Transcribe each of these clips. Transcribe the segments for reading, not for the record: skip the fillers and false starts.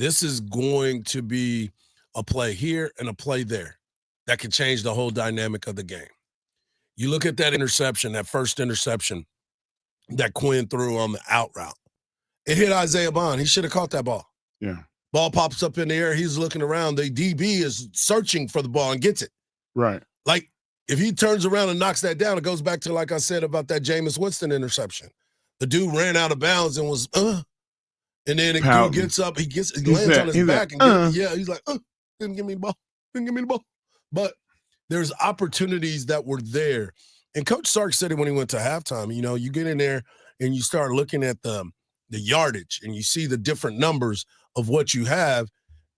This is going to be a play here and a play there that could change the whole dynamic of the game. You look at that interception, that first interception that Quinn threw on the out route. It hit Isaiah Bond. He should have caught that ball. Yeah. Ball pops up in the air. He's looking around. The DB is searching for the ball and gets it. Right. Like, if he turns around and knocks that down, it goes back to, like I said, about that Jameis Winston interception. The dude ran out of bounds and was, and then the dude gets up. He lands on his back. He's like, didn't give me the ball. But there's opportunities that were there. And Coach Sark said it when he went to halftime. You know, you get in there and you start looking at the yardage and you see the different numbers of what you have,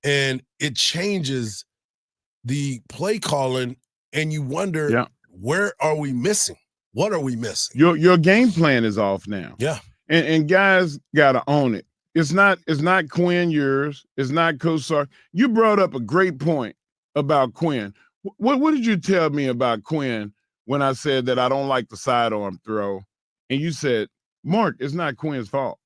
and it changes the play calling, and you wonder, where are we missing? What are we missing? Your game plan is off now. Yeah. And guys got to own it. It's not Quinn yours. It's not Coach Sark. You brought up a great point about Quinn. What did you tell me about Quinn when I said that I don't like the sidearm throw? And you said, Mark, it's not Quinn's fault.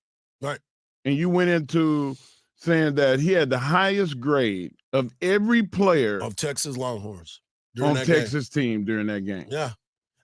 Right. And you went into saying that he had the highest grade of every player of Texas Longhorns on Texas team during that game. Yeah.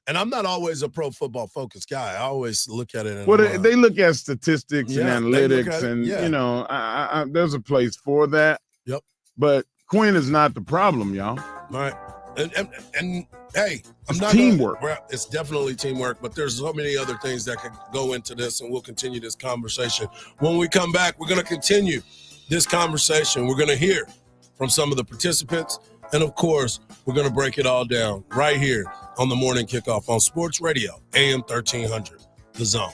And I'm not always a pro football focused guy. I always look at it. They look at statistics and analytics, and you know, I there's a place for that. Yep. But Quinn is not the problem, y'all. All right. And hey, it's teamwork. It's definitely teamwork, but there's so many other things that could go into this, and we'll continue this conversation. When we come back, we're going to continue this conversation. We're going to hear from some of the participants, and of course, we're going to break it all down right here on the Morning Kickoff on Sports Radio, AM 1300, The Zone.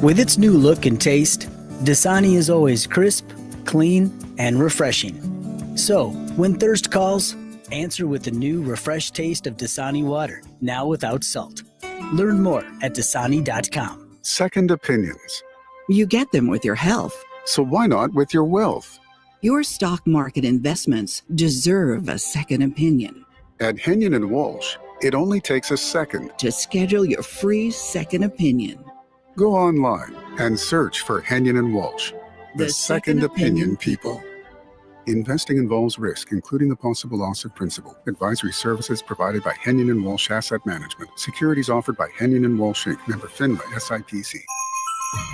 With its new look and taste, Dasani is always crisp, clean, and refreshing. So, when thirst calls, answer with the new refreshed taste of Dasani water, now without salt. Learn more at Dasani.com. Second opinions. You get them with your health. So why not with your wealth? Your stock market investments deserve a second opinion. At Henyon & Walsh, it only takes a second to schedule your free second opinion. Go online and search for Henyon & Walsh, the second opinion people. Investing involves risk, including the possible loss of principal. Advisory services provided by Henyon & Walsh Asset Management. Securities offered by Henyon & Walsh Inc., member FINRA, SIPC.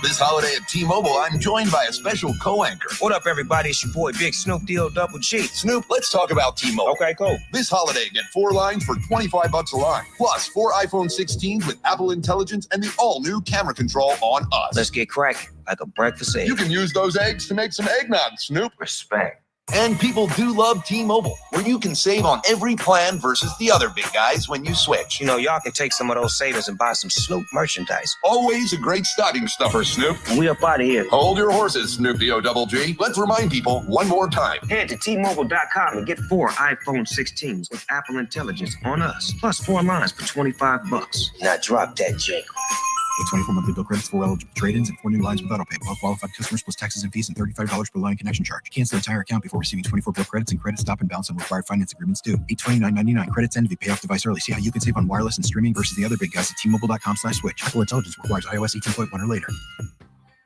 This holiday at T-Mobile, I'm joined by a special co-anchor. What up, everybody? It's your boy, Big Snoop Double G. Snoop, let's talk about T-Mobile. Okay, cool. This holiday, get 4 lines for $25 a line. Plus, 4 iPhone 16s with Apple Intelligence and the all-new camera control on us. Let's get cracking, like a breakfast egg. You can use those eggs to make some eggnog, Snoop. Respect. And people do love T-Mobile, where you can save on every plan versus the other big guys when you switch. You know, y'all can take some of those savings and buy some Snoop merchandise. Always a great stocking stuffer, Snoop. We up out of here. Hold your horses, Snoopy Double G. Let's remind people one more time. Head to T-Mobile.com and get 4 iPhone 16s with Apple Intelligence on us. Plus 4 lines for $25. Now drop that jingle. With 24 monthly bill credits, 4 eligible trade-ins, and 4 new lines with autopay. All qualified customers plus taxes and fees and $35 per line connection charge. Cancel entire account before receiving 24 bill credits, and credit stop and balance on required finance agreements due. $829.99. Credits end if you pay off device early. See how you can save on wireless and streaming versus the other big guys at T-Mobile.com/switch. Apple Intelligence requires iOS 18.1 or later.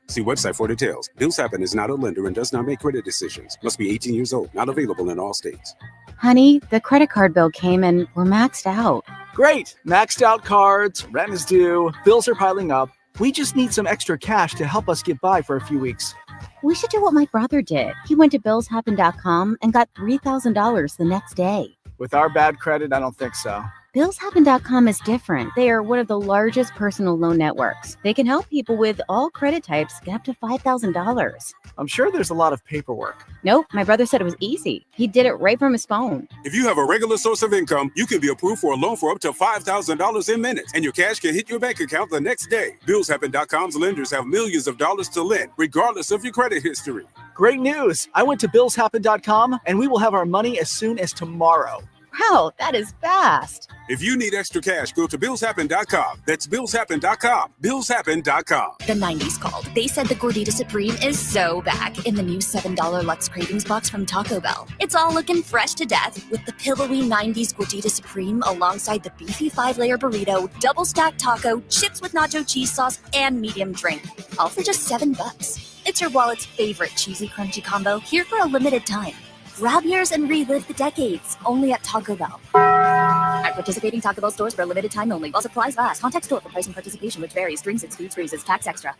See website for details. Bills Happen is not a lender and does not make credit decisions. Must be 18 years old. Not available in all states. Honey, the credit card bill came and we're maxed out. Great. Maxed out cards, rent is due, bills are piling up. We just need some extra cash to help us get by for a few weeks. We should do what my brother did. He went to billshappen.com and got $3,000 the next day. With our bad credit, I don't think so. Billshappen.com is different. They are one of the largest personal loan networks. They can help people with all credit types get up to $5,000. I'm sure there's a lot of paperwork. Nope, my brother said it was easy. He did it right from his phone. If you have a regular source of income, you can be approved for a loan for up to $5,000 in minutes, and your cash can hit your bank account the next day. Billshappen.com's lenders have millions of dollars to lend, regardless of your credit history. Great news! I went to billshappen.com, and we will have our money as soon as tomorrow. Wow, that is fast. If you need extra cash, go to BillsHappen.com. That's BillsHappen.com. BillsHappen.com. The 90s called. They said the Gordita Supreme is so back in the new $7 Lux Cravings box from Taco Bell. It's all looking fresh to death with the pillowy 90s Gordita Supreme alongside the beefy 5-layer burrito, double stacked taco, chips with nacho cheese sauce, and medium drink. All for just $7. It's your wallet's favorite cheesy crunchy combo here for a limited time. Grab yours and relive the decades, only at Taco Bell. At participating Taco Bell stores for a limited time only, while supplies last. Contact store for price and participation, which varies. Drinks and food freezes, tax extra.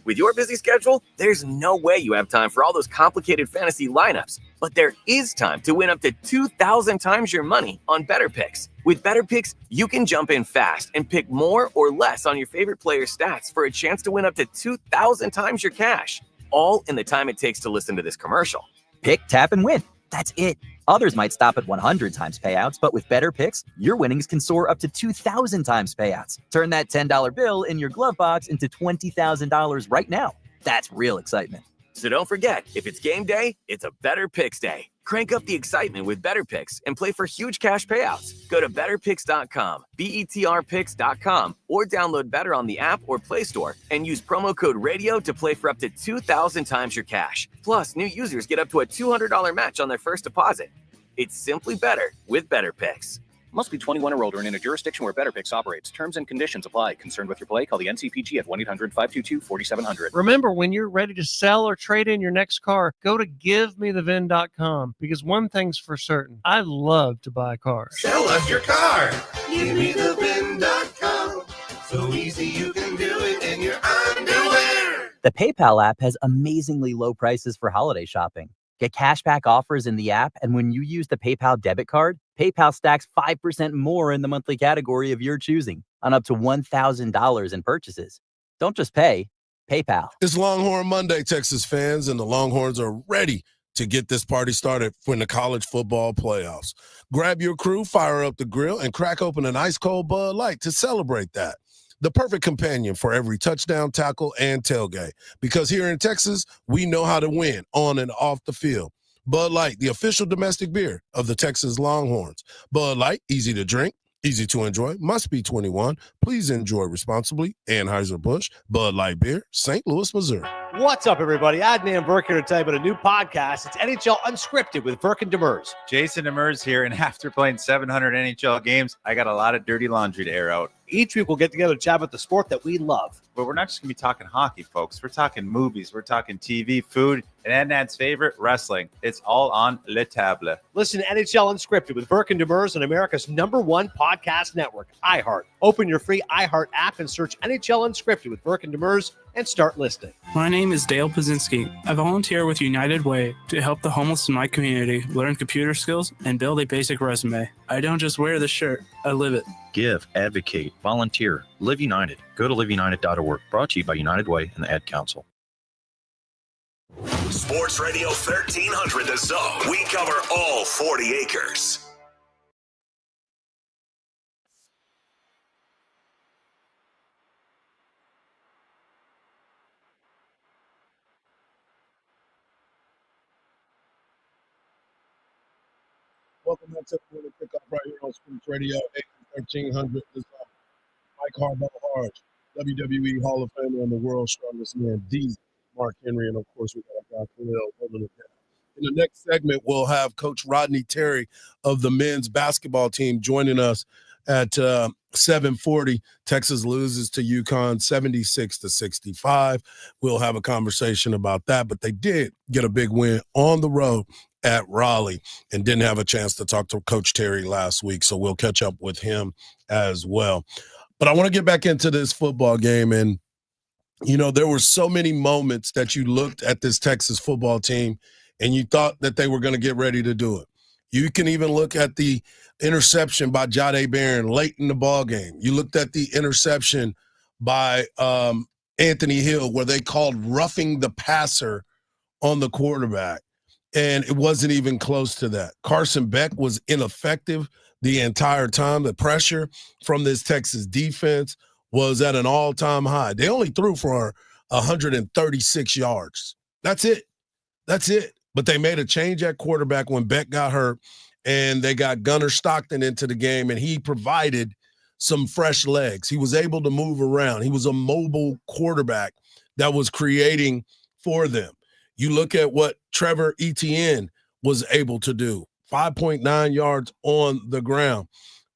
With your busy schedule, there's no way you have time for all those complicated fantasy lineups. But there is time to win up to 2,000 times your money on Better Picks. With Better Picks, you can jump in fast and pick more or less on your favorite player's stats for a chance to win up to 2,000 times your cash, all in the time it takes to listen to this commercial. Pick, tap, and win. That's it. Others might stop at 100 times payouts, but with Better Picks, your winnings can soar up to 2,000 times payouts. Turn that $10 bill in your glove box into $20,000 right now. That's real excitement. So don't forget, if it's game day, it's a Better Picks day. Crank up the excitement with Better Picks and play for huge cash payouts. Go to betterpicks.com, BETRpicks.com, or download Better on the app or Play Store and use promo code RADIO to play for up to 2,000 times your cash. Plus, new users get up to a $200 match on their first deposit. It's simply better with Better Picks. Must be 21 or older and in a jurisdiction where Better Picks operates. Terms and conditions apply. Concerned with your play? Call the NCPG at 1-800-522-4700. Remember, when you're ready to sell or trade in your next car, go to GiveMeTheVin.com, because one thing's for certain, I love to buy cars. Sell us your car. GiveMeTheVin.com. So easy you can do it in your underwear. The PayPal app has amazingly low prices for holiday shopping. Get cashback offers in the app, and when you use the PayPal debit card, PayPal stacks 5% more in the monthly category of your choosing on up to $1,000 in purchases. Don't just pay, PayPal. It's Longhorn Monday, Texas fans, and the Longhorns are ready to get this party started for the college football playoffs. Grab your crew, fire up the grill, and crack open an ice-cold Bud Light to celebrate that. The perfect companion for every touchdown, tackle, and tailgate. Because here in Texas, we know how to win on and off the field. Bud Light, the official domestic beer of the Texas Longhorns. Bud Light, easy to drink, easy to enjoy, must be 21. Please enjoy responsibly. Anheuser-Busch, Bud Light Beer, St. Louis, Missouri. What's up, everybody? Adnan Burke here to tell you about a new podcast. It's NHL Unscripted with Burke and Demers. Jason Demers here, and after playing 700 NHL games, I got a lot of dirty laundry to air out. Each week we'll get together to chat about the sport that we love. But we're not just going to be talking hockey, folks. We're talking movies. We're talking TV, food, and Adnan's favorite, wrestling. It's all on Le Table. Listen to NHL Unscripted with Burke and Demers on America's #1 podcast network, iHeart. Open your free iHeart app and search NHL Unscripted with Burke and Demers and start listening. My name is Dale Pazinski. I volunteer with United Way to help the homeless in my community learn computer skills and build a basic resume. I don't just wear the shirt, I live it. Give, advocate, volunteer, Live United. Go to liveunited.org. Brought to you by United Way and the Ad Council. Sports Radio 1300 The Zone. We cover all 40 acres. Welcome back to the Winter Pickup right here on Sports Radio 1300 The Zone. Mike Harbaugh, WWE Hall of Famer and the world's strongest man, D. Mark Henry, and of course we got our guy Khalil holding it down. In the next segment, we'll have Coach Rodney Terry of the men's basketball team joining us at 7:40. Texas loses to UConn 76-65. We'll have a conversation about that, but they did get a big win on the road at Raleigh and didn't have a chance to talk to Coach Terry last week, so we'll catch up with him as well. But I want to get back into this football game, and you know, there were so many moments that you looked at this Texas football team and you thought that they were going to get ready to do it. You can even look at the interception by Jahdae Barron late in the ball game. You looked at the interception by Anthony Hill where they called roughing the passer on the quarterback, and it wasn't even close to that. Carson Beck was ineffective the entire time. The pressure from this Texas defense was at an all-time high. They only threw for 136 yards. That's it. But they made a change at quarterback when Beck got hurt, and they got Gunnar Stockton into the game, and he provided some fresh legs. He was able to move around. He was a mobile quarterback that was creating for them. You look at what Trevor Etienne was able to do, 5.9 yards on the ground.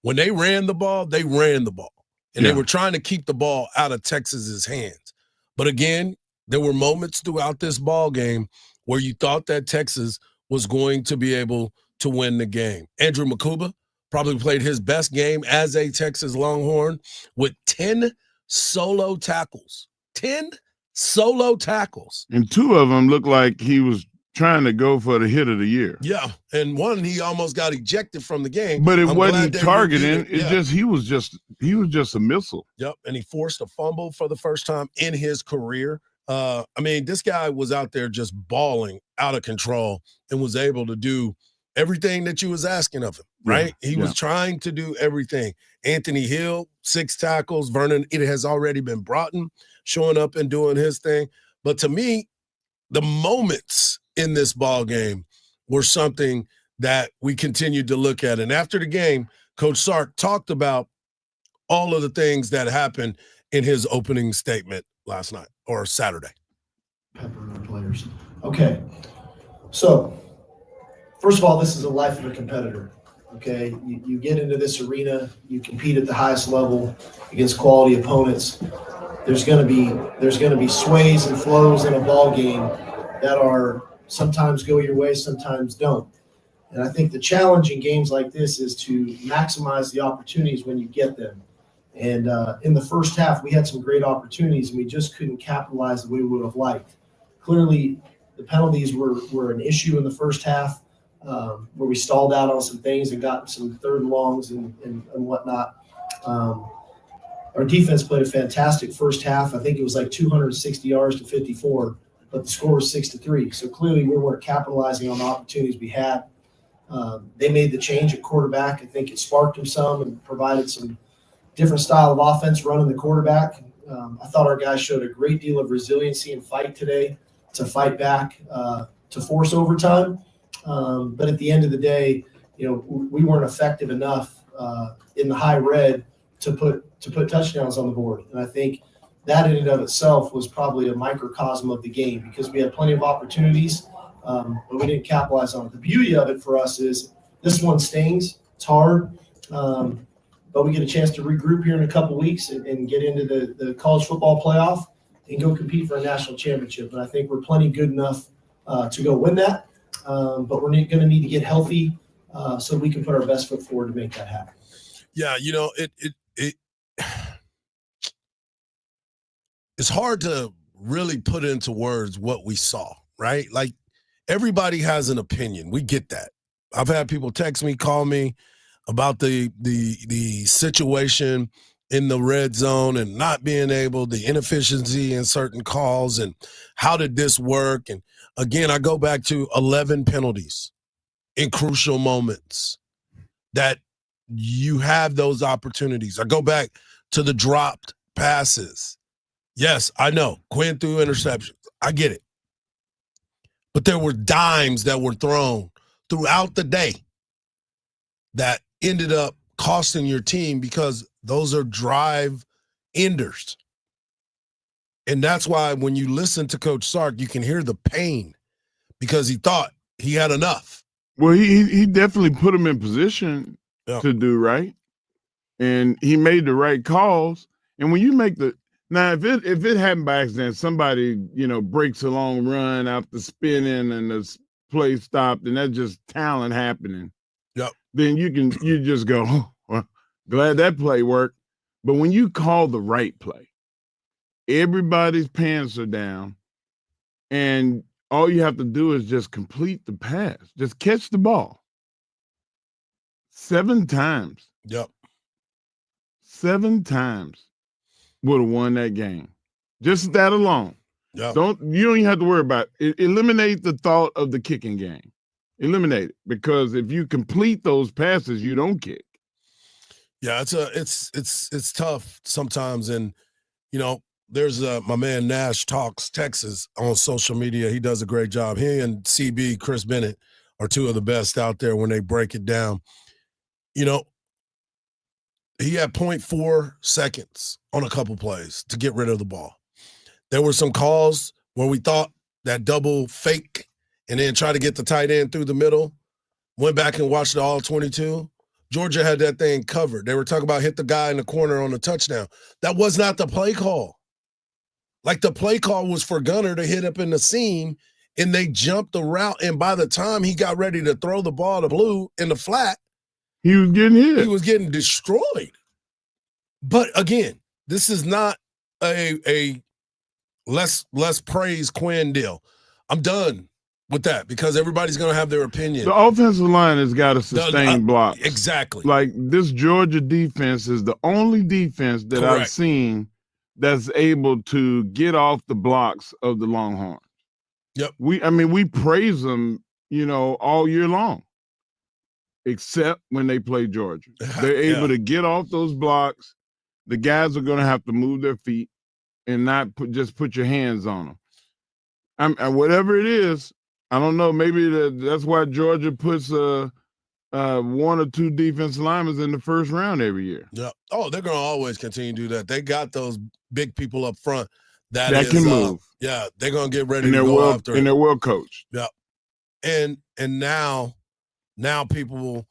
When they ran the ball, they ran the ball. And they were trying to keep the ball out of Texas's hands. But again, there were moments throughout this ball game where you thought that Texas was going to be able to win the game. Andrew Makuba probably played his best game as a Texas Longhorn with 10 solo tackles. 10 solo tackles. And 2 of them looked like he was trying to go for the hit of the year. Yeah, and one he almost got ejected from the game. But it wasn't targeting. He was just a missile. Yep, and he forced a fumble for the first time in his career. I mean, this guy was out there just balling out of control and was able to do everything that you was asking of him, right? He was trying to do everything. Anthony Hill, 6 tackles. Vernon, it has already been Broughton showing up and doing his thing. But to me, the moments in this ball game were something that we continued to look at. And after the game, Coach Sark talked about all of the things that happened in his opening statement last night or Saturday. Pepper our players. Okay. So, first of all, this is the life of a competitor. Okay. You get into this arena, you compete at the highest level against quality opponents. There's going to be sways and flows in a ball game that are sometimes go your way, sometimes don't. And I think the challenge in games like this is to maximize the opportunities when you get them. And in the first half, we had some great opportunities, and we just couldn't capitalize the way we would have liked. Clearly, the penalties were an issue in the first half, where we stalled out on some things and got some third and longs and whatnot. Our defense played a fantastic first half. I think it was like 260 yards to 54. But the score was 6-3. So clearly we weren't capitalizing on the opportunities we had. They made the change at quarterback. I think it sparked them some and provided some different style of offense running the quarterback. I thought our guys showed a great deal of resiliency and fight today to fight back, to force overtime. But at the end of the day, we weren't effective enough in the high red to put touchdowns on the board. And I think that in and of itself was probably a microcosm of the game because we had plenty of opportunities, but we didn't capitalize on it. The beauty of it for us is this one stings. It's hard, but we get a chance to regroup here in a couple weeks and get into the college football playoff and go compete for a national championship. And I think we're plenty good enough to go win that, but we're going to need to get healthy so we can put our best foot forward to make that happen. Yeah, it's hard to really put into words what we saw, right? Like everybody has an opinion. We get that. I've had people text me, call me about the situation in the red zone and not being able, the inefficiency in certain calls and how did this work? And again, I go back to 11 penalties in crucial moments that you have those opportunities. I go back to the dropped passes. Yes, I know. Quinn threw interceptions. I get it. But there were dimes that were thrown throughout the day that ended up costing your team because those are drive enders. And that's why when you listen to Coach Sark, you can hear the pain because he thought he had enough. Well, he definitely put him in position to do right. And he made the right calls. And when you make now, if it happened by accident, somebody, breaks a long run after spinning and the play stopped, and that's just talent happening. Yep. Then you just go, oh, well, glad that play worked. But when you call the right play, everybody's pants are down, and all you have to do is just complete the pass. Just catch the ball. 7 times. Yep. 7 times. Would have won that game. Just that alone. Yep. You don't even have to worry about it. Eliminate the thought of the kicking game. Eliminate it, because if you complete those passes, you don't kick. Yeah, it's tough sometimes, and there's my man Nash Talks Texas on social media. He does a great job. He and CB Chris Bennett are two of the best out there when they break it down. You know, he had 0.4 seconds on a couple plays to get rid of the ball. There were some calls where we thought that double fake and then try to get the tight end through the middle. Went back and watched the all 22. Georgia had that thing covered. They were talking about hit the guy in the corner on the touchdown. That was not the play call. Like, the play call was for Gunner to hit up in the seam, and they jumped the route. And by the time he got ready to throw the ball to Blue in the flat, he was getting hit. He was getting destroyed. But again, this is not a let's praise Quinn deal. I'm done with that because everybody's going to have their opinion. The offensive line has got to sustain blocks. Exactly. Like, this Georgia defense is the only defense that Correct. I've seen that's able to get off the blocks of the Longhorns. Yep. We praise them, all year long, except when they play Georgia. They're able to get off those blocks. The guys are going to have to move their feet and not just put your hands on them. Whatever it is, I don't know. Maybe that's why Georgia puts one or two defensive linemen in the first round every year. Yeah. Oh, they're going to always continue to do that. They got those big people up front that can move. Yeah, they're going to get ready and to go after it. And they're well coached. Yeah. And now people will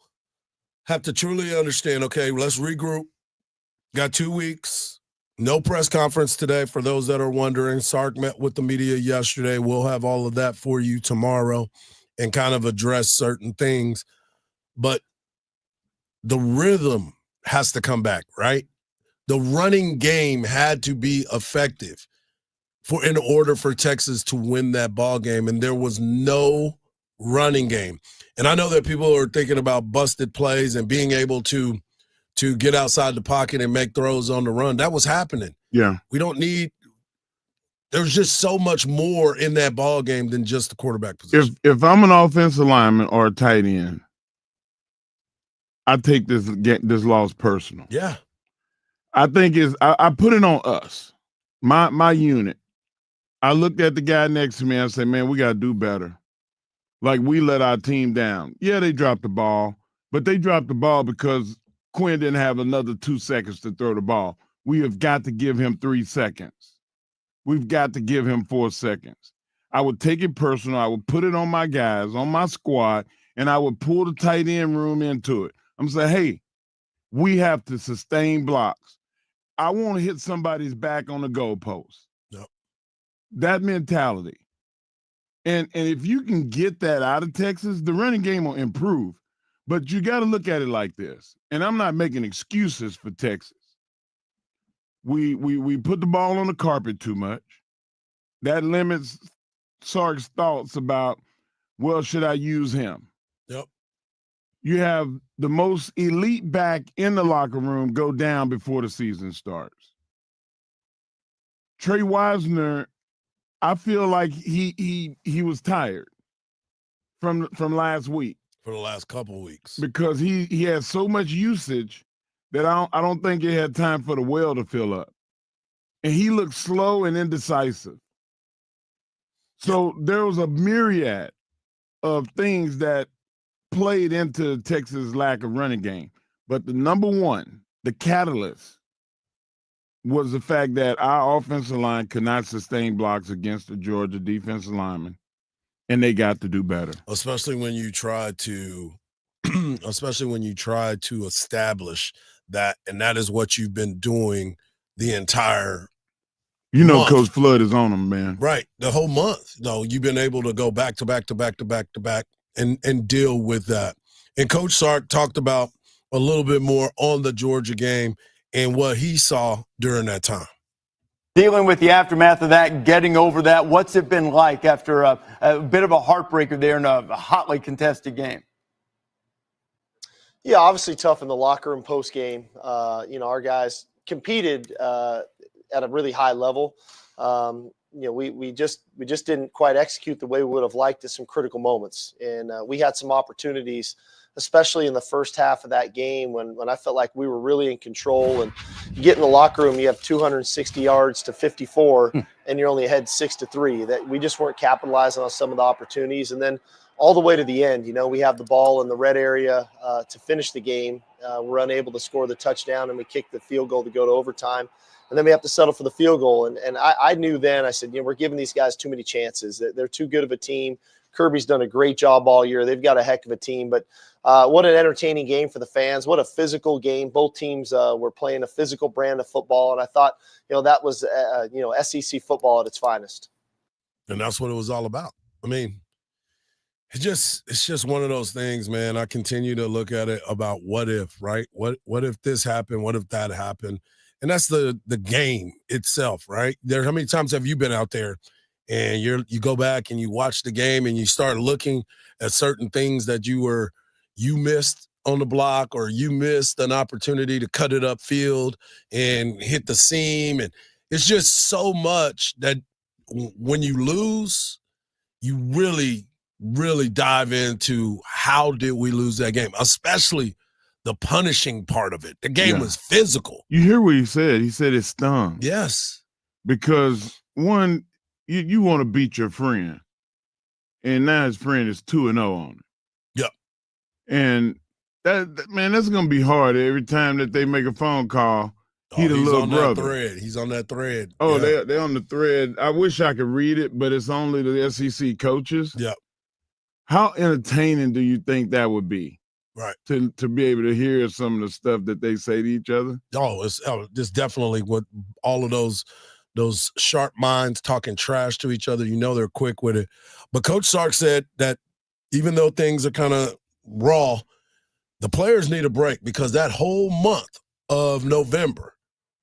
have to truly understand, okay, let's regroup. Got 2 weeks. No press conference today for those that are wondering. Sark met with the media yesterday. We'll have all of that for you tomorrow and kind of address certain things. But the rhythm has to come back, right? The running game had to be effective in order for Texas to win that ball game, and there was no running game. And I know that people are thinking about busted plays and being able to get outside the pocket and make throws on the run. That was happening. Yeah. There's just so much more in that ball game than just the quarterback position. If I'm an offensive lineman or a tight end, I take this loss personal. Yeah. I think I put it on us, my unit. I looked at the guy next to me and I said, man, we got to do better. Like, we let our team down. Yeah, they dropped the ball, but they dropped the ball because Quinn didn't have another 2 seconds to throw the ball. We have got to give him 3 seconds. We've got to give him 4 seconds. I would take it personal. I would put it on my guys, on my squad, and I would pull the tight end room into it. I'm saying, hey, we have to sustain blocks. I want to hit somebody's back on the goalpost. Yep. That mentality. And if you can get that out of Texas, the running game will improve. But you got to look at it like this. And I'm not making excuses for Texas. We put the ball on the carpet too much. That limits Sark's thoughts about, well, should I use him? Yep. You have the most elite back in the locker room go down before the season starts. Trey Wisner, I feel like he was tired from last week. For the last couple of weeks. Because he had so much usage that I don't think he had time for the well to fill up. And he looked slow and indecisive. So there was a myriad of things that played into Texas' lack of running game. But the number one, the catalyst, was the fact that our offensive line could not sustain blocks against the Georgia defensive linemen. And they got to do better. Especially when you try to establish that, and that is what you've been doing the entire month. Coach Flood is on them, man. Right. The whole month. No, you've been able to go back to back to back to back to back and deal with that. And Coach Sark talked about a little bit more on the Georgia game and what he saw during that time. Dealing with the aftermath of that, getting over that, what's it been like after a bit of a heartbreaker there in a hotly contested game? Yeah, obviously tough in the locker room post game. Our guys competed at a really high level. We just didn't quite execute the way we would have liked at some critical moments, and we had some opportunities, especially in the first half of that game when I felt like we were really in control. And you get in the locker room, you have 260 yards to 54, and you're only ahead 6-3. That we just weren't capitalizing on some of the opportunities. And then all the way to the end. We have the ball in the red area to finish the game. We're unable to score the touchdown, and we kick the field goal to go to overtime. And then we have to settle for the field goal. And I knew then, I said, we're giving these guys too many chances. They're too good of a team. Kirby's done a great job all year. They've got a heck of a team. But what an entertaining game for the fans. What a physical game. Both teams were playing a physical brand of football. And I thought, that was, SEC football at its finest. And that's what it was all about. I mean, it's just one of those things, man. I continue to look at it about what if, right? What if this happened? What if that happened? And that's the game itself, right? How many times have you been out there and you go back and you watch the game and you start looking at certain things that you missed on the block, or you missed an opportunity to cut it upfield and hit the seam. And it's just so much that when you lose, you really, really dive into how did we lose that game, especially the punishing part of it. The game was physical. You hear what he said? He said it stung. Yes. Because one, you want to beat your friend, and now his friend is 2-0 on it. Yep. And that's gonna be hard every time that they make a phone call. He's a little brother. He's on that thread. Oh, they're on the thread. I wish I could read it, but it's only the SEC coaches. Yep. How entertaining do you think that would be? Right. To be able to hear some of the stuff that they say to each other? It's definitely what all of those sharp minds talking trash to each other. They're quick with it. But Coach Sark said that even though things are kind of raw, the players need a break because that whole month of November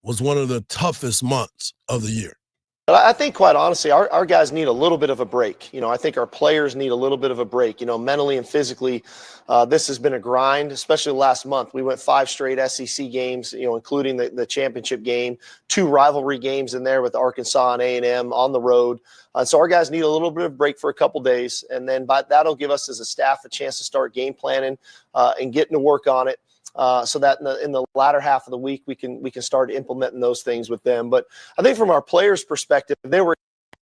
was one of the toughest months of the year. But I think, quite honestly, our guys need a little bit of a break. I think our players need a little bit of a break. Mentally and physically, this has been a grind, especially last month. We went 5 straight SEC games, including the championship game, 2 rivalry games in there with Arkansas and A&M on the road. So our guys need a little bit of break for a couple days, and then that'll give us as a staff a chance to start game planning and getting to work on it. So that in the latter half of the week we can start implementing those things with them. But I think from our players' perspective, they were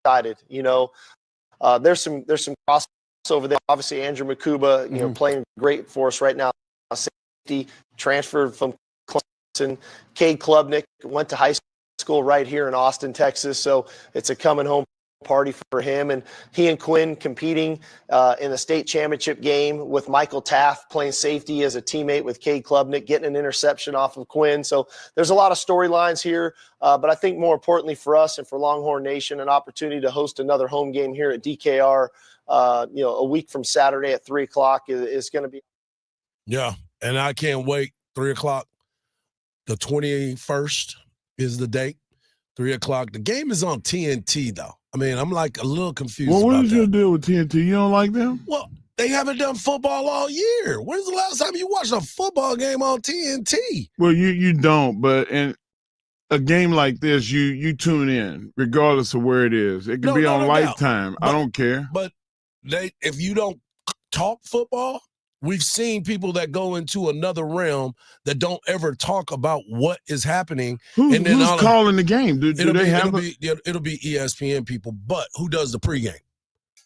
excited. There's some crossover there. Obviously, Andrew Makuba, playing great for us right now. Safety transferred from Clemson. Cade Klubnik went to high school right here in Austin, Texas. So it's a coming home party for him, and he and Quinn competing in the state championship game with Michael Taft playing safety as a teammate with Cade Klubnik, getting an interception off of Quinn. So there's a lot of storylines here, but I think more importantly for us and for Longhorn Nation, an opportunity to host another home game here at DKR a week from Saturday at 3:00 is going to be. Yeah, and I can't wait. 3:00, the 21st is the date. 3:00. The game is on TNT though. I mean, I'm like a little confused. Well, what about is that. your deal with TNT? You don't like them? Well, they haven't done football all year. When's the last time you watched a football game on TNT? Well, you don't, but in a game like this, you tune in regardless of where it is. It can be on Lifetime. I don't care. But if you don't talk football, we've seen people that go into another realm that don't ever talk about what is happening. Who's calling the game? It'll be ESPN people, but who does the pregame?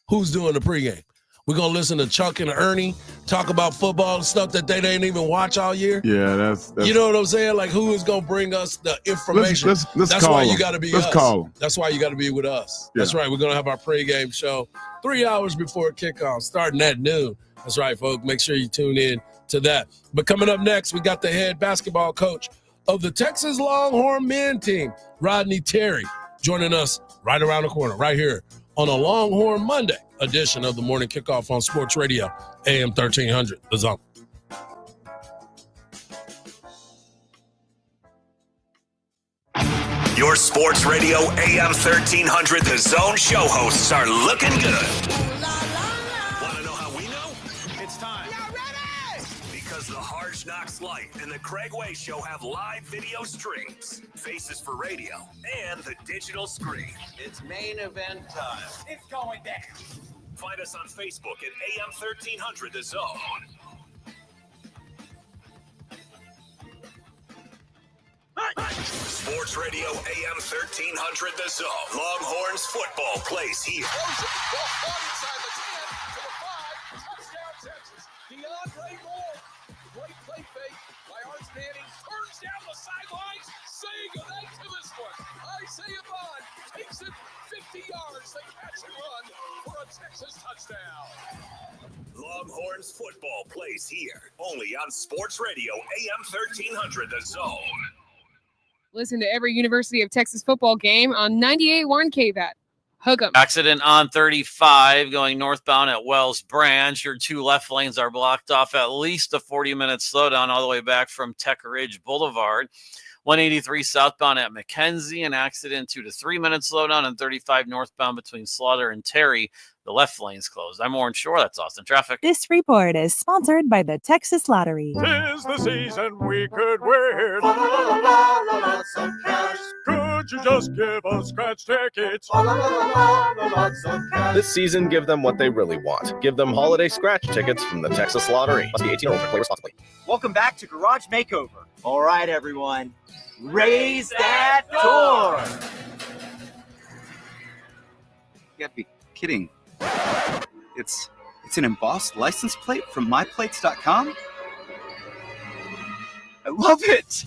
Who's doing the pregame? We're going to listen to Chuck and Ernie talk about football and stuff that they didn't even watch all year? Yeah, that's you know what I'm saying? Like, who is going to bring us the information? Let's That's call why them. you got to be Let's us. call them. That's why you got to be with us. Yeah. That's right. We're going to have our pregame show 3 hours before kickoff, starting at noon. That's right, folks. Make sure you tune in to that. But coming up next, we got the head basketball coach of the Texas Longhorn men team, Rodney Terry, joining us right around the corner, right here on a Longhorn Monday edition of the Morning Kickoff on Sports Radio, AM 1300, The Zone. Your Sports Radio AM 1300 The Zone show hosts are looking good. Want to know how we know? It's time. Because the Hard Knocks Life and the Craig Way Show have live video streams, faces for radio, and the digital screen. It's main event time. It's going down. Find us on Facebook at AM 1300 The Zone. Sports Radio AM 1300 The Zone. Longhorns football plays here. plays here, only on Sports Radio AM 1300 The Zone. Listen to every University of Texas football game on 98.1 KVAT. Hook 'em. Accident on 35 going northbound at Wells Branch. Your two left lanes are blocked off, at least a 40-minute slowdown all the way back from Tech Ridge Boulevard. 183 southbound at McKenzie, an accident, 2 to 3 minute slowdown, and 35 northbound between Slaughter and Terry. The left lane's closed. I'm Warren Shore. That's Austin Traffic. This report is sponsored by the Texas Lottery. 'Tis the season we could win. Lots of cash. Could you just give us scratch tickets? Lots of cash. This season, give them what they really want. Give them holiday scratch tickets from the Texas Lottery. Must be 18 or older. Play responsibly. Welcome back to Garage Makeover. All right, everyone. Raise that door. You gotta be kidding. It's an embossed license plate from myplates.com? I love it!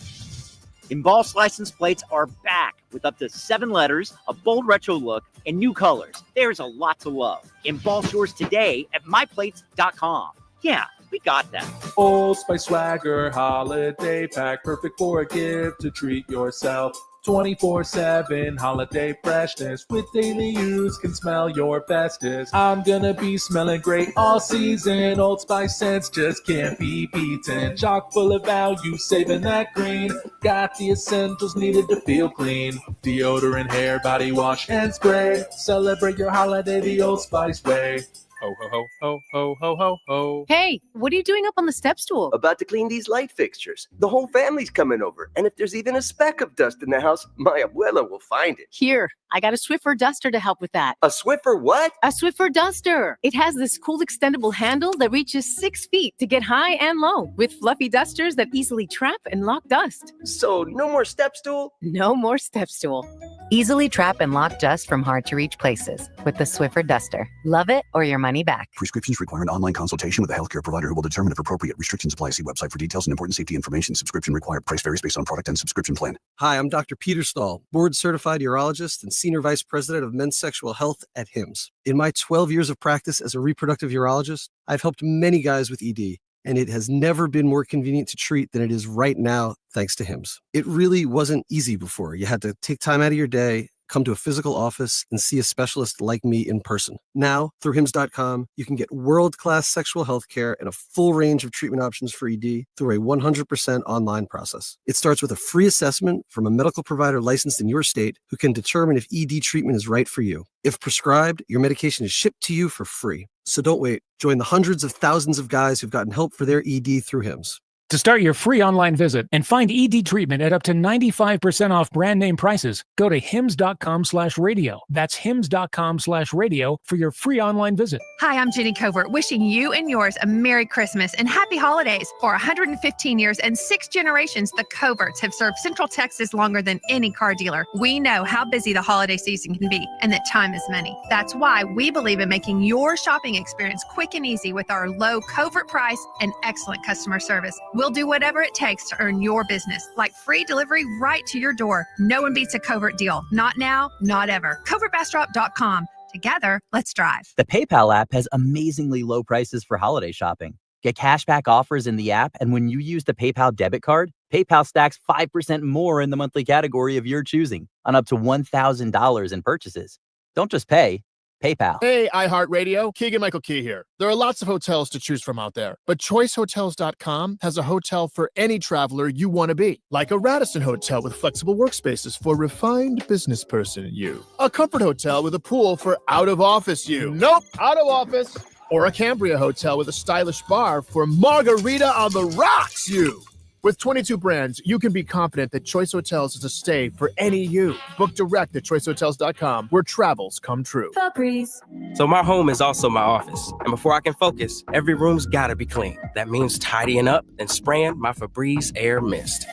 Embossed license plates are back with up to 7 letters, a bold retro look, and new colors. There's a lot to love. Emboss yours today at myplates.com. Yeah, we got that. Old Spice Swagger Holiday Pack, perfect for a gift to treat yourself. 24/7 holiday freshness with daily use can smell your bestest. I'm gonna be smelling great all season. Old Spice scents just can't be beaten. Chock full of value, saving that green. Got the essentials needed to feel clean. Deodorant, hair, body wash, and spray. Celebrate your holiday the Old Spice way. Ho, ho, ho, ho, ho, ho, ho, ho. Hey, what are you doing up on the step stool? About to clean these light fixtures. The whole family's coming over. And if there's even a speck of dust in the house, my abuela will find it. Here, I got a Swiffer duster to help with that. A Swiffer what? A Swiffer duster. It has this cool extendable handle that reaches 6 feet to get high and low, with fluffy dusters that easily trap and lock dust. So no more step stool? No more step stool. Easily trap and lock dust from hard-to-reach places with the Swiffer duster. Love it or your money back. Prescriptions require an online consultation with a healthcare provider who will determine if appropriate. Restrictions apply. See website for details and important safety information. Subscription required. Price varies based on product and subscription plan. Hi, I'm Dr. Peter Stahl, board-certified urologist and senior vice president of men's sexual health at HIMSS. In my 12 years of practice as a reproductive urologist, I've helped many guys with ED, and it has never been more convenient to treat than it is right now, thanks to HIMSS. It really wasn't easy before. You had to take time out of your day, come to a physical office, and see a specialist like me in person. Now, through HIMSS.com, you can get world-class sexual health care and a full range of treatment options for ED through a 100% online process. It starts with a free assessment from a medical provider licensed in your state who can determine if ED treatment is right for you. If prescribed, your medication is shipped to you for free. So don't wait. Join the hundreds of thousands of guys who've gotten help for their ED through HIMSS. To start your free online visit and find ED treatment at up to 95% off brand name prices, go to hims.com/radio. That's hims.com/radio for your free online visit. Hi, I'm Jenny Covert, wishing you and yours a Merry Christmas and Happy Holidays. For 115 years and 6 generations, the Coverts have served Central Texas longer than any car dealer. We know how busy the holiday season can be and that time is money. That's why we believe in making your shopping experience quick and easy with our low Covert price and excellent customer service. We'll do whatever it takes to earn your business, like free delivery right to your door. No one beats a Covert deal. Not now, not ever. CovertBastrop.com. Together, let's drive. The PayPal app has amazingly low prices for holiday shopping. Get cashback offers in the app, and when you use the PayPal debit card, PayPal stacks 5% more in the monthly category of your choosing on up to $1,000 in purchases. Don't just pay. PayPal. Hey, iHeartRadio, Keegan-Michael Key here. There are lots of hotels to choose from out there, but ChoiceHotels.com has a hotel for any traveler you want to be, like a Radisson hotel with flexible workspaces for refined business person you, a Comfort hotel with a pool for out-of-office you. Nope, out of office. Or a Cambria hotel with a stylish bar for margarita on the rocks you. With 22 brands, you can be confident that Choice Hotels is a stay for any you. Book direct at choicehotels.com, where travels come true. Febreze. So my home is also my office. And before I can focus, every room's gotta be clean. That means tidying up and spraying my Febreze Air Mist.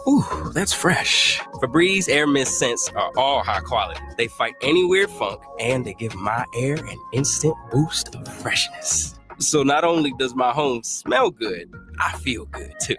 Ooh, that's fresh. Febreze Air Mist scents are all high quality. They fight any weird funk, and they give my air an instant boost of freshness. So not only does my home smell good, I feel good too.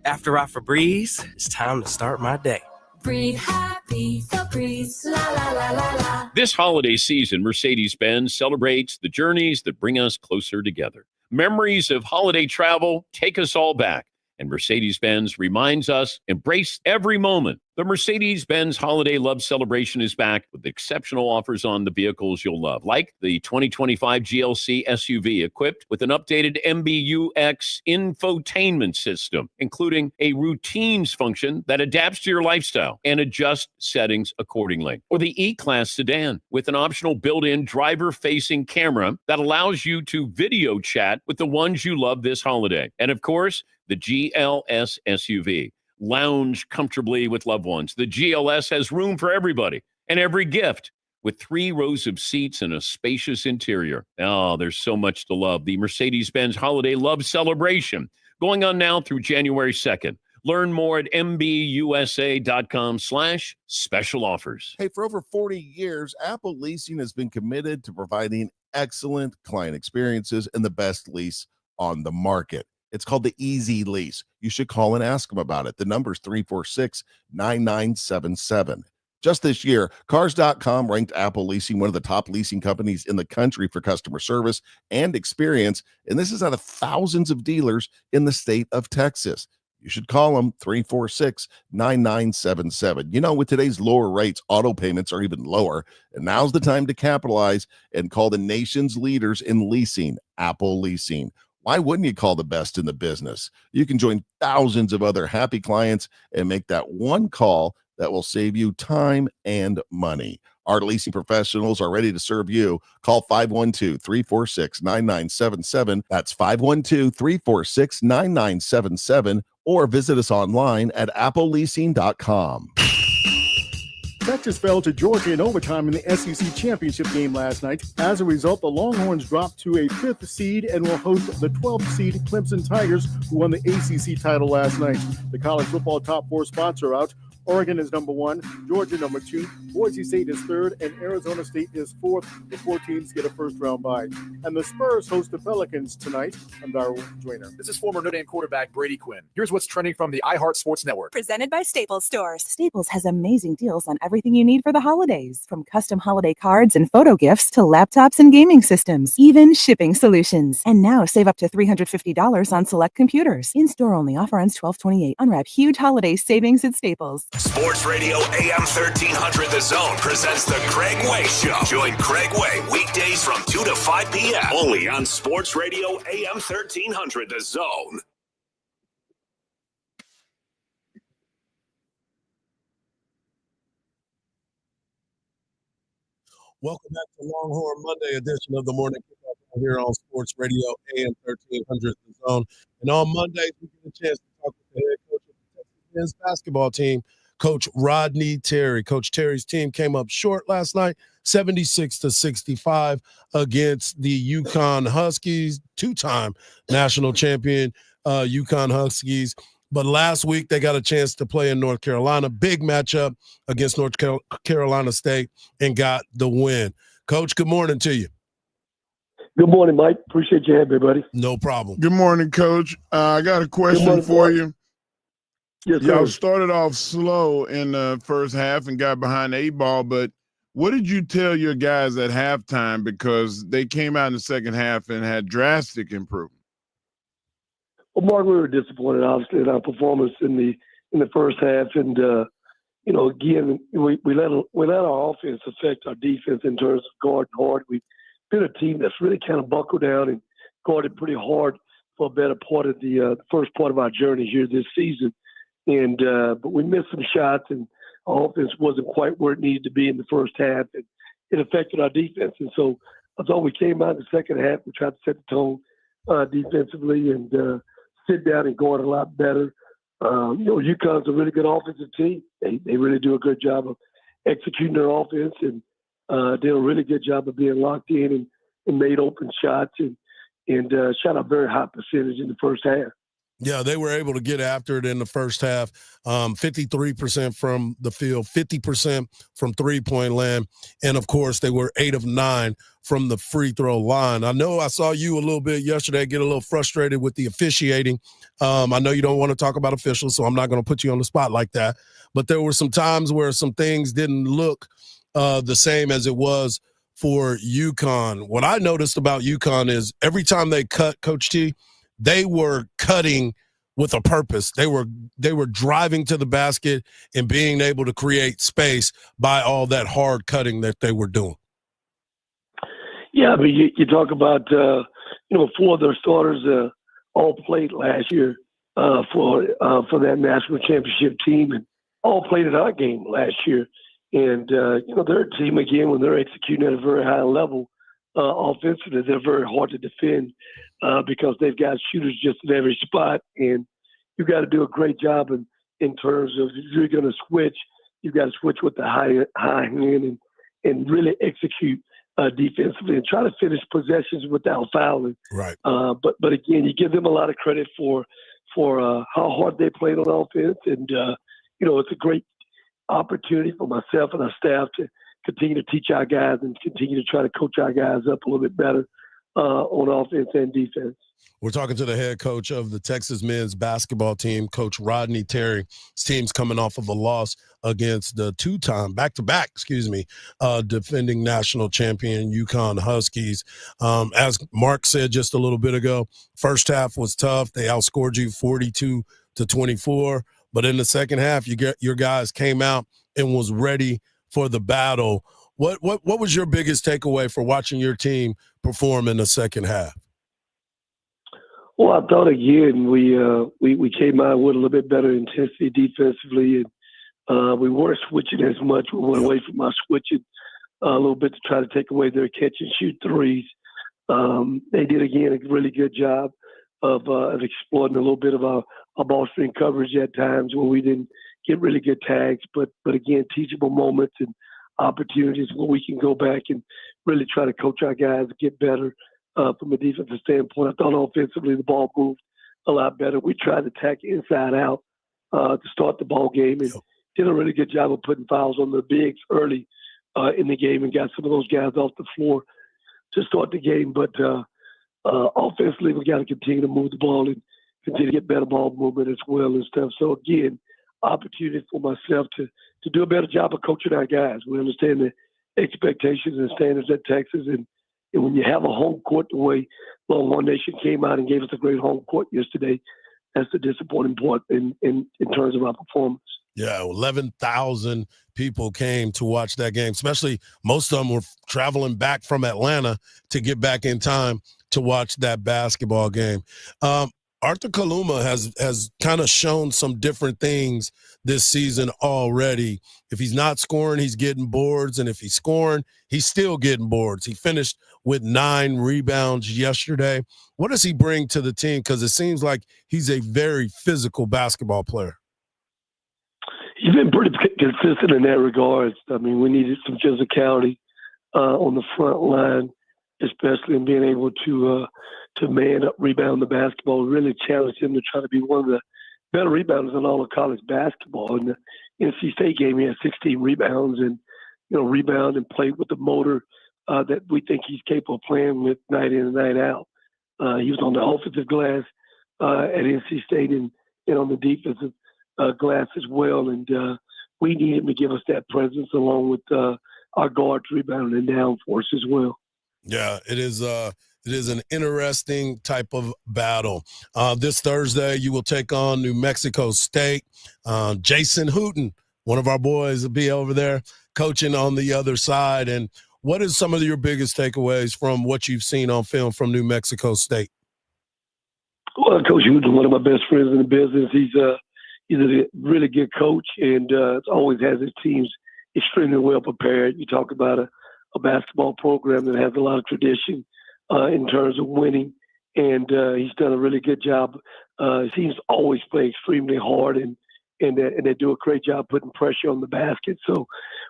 After I Febreze, it's time to start my day. Breathe happy, Febreze, la la la la la. This holiday season, Mercedes-Benz celebrates the journeys that bring us closer together. Memories of holiday travel take us all back. And Mercedes-Benz reminds us, embrace every moment. The Mercedes-Benz Holiday Love Celebration is back with exceptional offers on the vehicles you'll love, like the 2025 GLC SUV equipped with an updated MBUX infotainment system, including a routines function that adapts to your lifestyle and adjusts settings accordingly. Or the E-Class sedan with an optional built-in driver-facing camera that allows you to video chat with the ones you love this holiday. And of course, the GLS SUV. Lounge comfortably with loved ones. The GLS has room for everybody and every gift with 3 rows of seats and a spacious interior. Oh, there's so much to love. The Mercedes-Benz Holiday Love Celebration going on now through January 2nd. Learn more at mbusa.com/special offers. Hey, for over 40 years, Apple Leasing has been committed to providing excellent client experiences and the best lease on the market. It's called the Easy Lease. You should call and ask them about it. The number is 346-9977. Just this year, Cars.com ranked Apple Leasing one of the top leasing companies in the country for customer service and experience, and this is out of thousands of dealers in the state of Texas. You should call them 346-9977. You know, with today's lower rates, auto payments are even lower, and now's the time to capitalize and call the nation's leaders in leasing, Apple Leasing. Why wouldn't you call the best in the business? You can join thousands of other happy clients and make that one call that will save you time and money. Our leasing professionals are ready to serve you. Call 512-346-9977. That's 512-346-9977, or visit us online at appleleasing.com. Texas fell to Georgia in overtime in the SEC championship game last night. As a result, the Longhorns dropped to a 5th seed and will host the 12th seed Clemson Tigers, who won the ACC title last night. The college football top 4 spots are out. Oregon is number 1, Georgia number 2, Boise State is 3rd, and Arizona State is 4th. The 4 teams get a first-round bye. And the Spurs host the Pelicans tonight. I'm Darrell Joyner. This is former Notre Dame quarterback Brady Quinn. Here's what's trending from the iHeart Sports Network. Presented by Staples Stores. Staples has amazing deals on everything you need for the holidays, from custom holiday cards and photo gifts to laptops and gaming systems, even shipping solutions. And now save up to $350 on select computers. In-store only. Offer ends 12/28. Unwrap huge holiday savings at Staples. Sports Radio AM 1300 The Zone presents the Craig Way Show. Join Craig Way weekdays from 2 to 5 p.m. only on Sports Radio AM 1300 The Zone. Welcome back to Longhorn Monday edition of the Morning Kickoff here on Sports Radio AM 1300 The Zone. And on Mondays, we get a chance to talk with the head coach of the Texas men's basketball team, Coach Rodney Terry. Coach Terry's team came up short last night, 76-65 against the UConn Huskies, 2-time national champion UConn Huskies. But last week, they got a chance to play in North Carolina. Big matchup against North Carolina State and got the win. Coach, good morning to you. Good morning, Mike. Appreciate you having me, buddy. No problem. Good morning, Coach. I got a question for you. Yes, Y'all sir. started off slow in the first half and got behind the 8 ball, but what did you tell your guys at halftime? Because they came out in the second half and had drastic improvement. Well, Mark, we were disappointed, obviously, in our performance in the first half, and again, we let our offense affect our defense in terms of guarding hard. We've been a team that's really kind of buckled down and guarded pretty hard for a better part of the first part of our journey here this season. And but we missed some shots, and our offense wasn't quite where it needed to be in the first half, and it affected our defense. And so I thought we came out in the second half. We tried to set the tone defensively and sit down and guard a lot better. UConn's a really good offensive team. They really do a good job of executing their offense, and did a really good job of being locked in and made open shots and shot a very high percentage in the first half. Yeah, they were able to get after it in the first half, 53% from the field, 50% from three-point land, and, of course, they were 8 of 9 from the free throw line. I know I saw you a little bit yesterday get a little frustrated with the officiating. I know you don't want to talk about officials, so I'm not going to put you on the spot like that, but there were some times where some things didn't look the same as it was for UConn. What I noticed about UConn is every time they cut, Coach T, they were cutting with a purpose. They were driving to the basket and being able to create space by all that hard cutting that they were doing. Yeah, I mean, you talk about, 4 of their starters all played last year for that national championship team, and all played in our game last year. And, they're a team, again, when they're executing at a very high level offensively, they're very hard to defend because they've got shooters just in every spot. And you've got to do a great job in terms of if you're going to switch, you've got to switch with the high hand and really execute defensively and try to finish possessions without fouling. Right. But again, you give them a lot of credit for how hard they played on offense. And, it's a great opportunity for myself and our staff to continue to teach our guys and continue to try to coach our guys up a little bit better on offense and defense. We're talking to the head coach of the Texas men's basketball team, Coach Rodney Terry. His team's coming off of a loss against the back-to-back, defending national champion UConn Huskies. As Mark said just a little bit ago, first half was tough. They outscored you 42-24. But in the second half, your guys came out and was ready for the battle. What was your biggest takeaway for watching your team perform in the second half? Well, I thought again we came out with a little bit better intensity defensively, and we weren't switching as much. We went away from our switching a little bit to try to take away their catch and shoot threes. They did again a really good job of exploiting a little bit of our ball screen coverage at times where we didn't get really good tags, but again, teachable moments and opportunities where we can go back and really try to coach our guys to get better from a defensive standpoint. I thought offensively the ball moved a lot better. We tried to attack inside out to start the ball game and did a really good job of putting fouls on the bigs early in the game and got some of those guys off the floor to start the game. But offensively, we got to continue to move the ball and continue to get better ball movement as well and stuff. So again, opportunity for myself to do a better job of coaching our guys. We understand the expectations and standards at Texas, and when you have a home court the way Longhorn Nation came out and gave us a great home court yesterday, that's the disappointing part in terms of our performance. Yeah, 11,000 people came to watch that game, especially most of them were traveling back from Atlanta to get back in time to watch that basketball game. Arthur Kaluma has kind of shown some different things this season already. If he's not scoring, he's getting boards, and if he's scoring, he's still getting boards. He finished with 9 rebounds yesterday. What does he bring to the team? Because it seems like he's a very physical basketball player. He's been pretty consistent in that regard. I mean, we needed some physicality on the front line, especially in being able to man up, rebound the basketball, really challenge him to try to be one of the better rebounders in all of college basketball. In the NC State game, he had 16 rebounds and, rebound and played with the motor that we think he's capable of playing with night in and night out. He was on the offensive glass at NC State and on the defensive glass as well. And we need him to give us that presence along with our guards rebounding and down for us as well. Yeah, it is an interesting type of battle. This Thursday, you will take on New Mexico State. Jason Hooten, one of our boys, will be over there coaching on the other side. And what is some of your biggest takeaways from what you've seen on film from New Mexico State? Well, Coach Hooten, one of my best friends in the business. He's a really good coach and always has his teams extremely well prepared. You talk about a basketball program that has a lot of tradition in terms of winning, and he's done a really good job. His teams always play extremely hard, and they do a great job putting pressure on the basket. So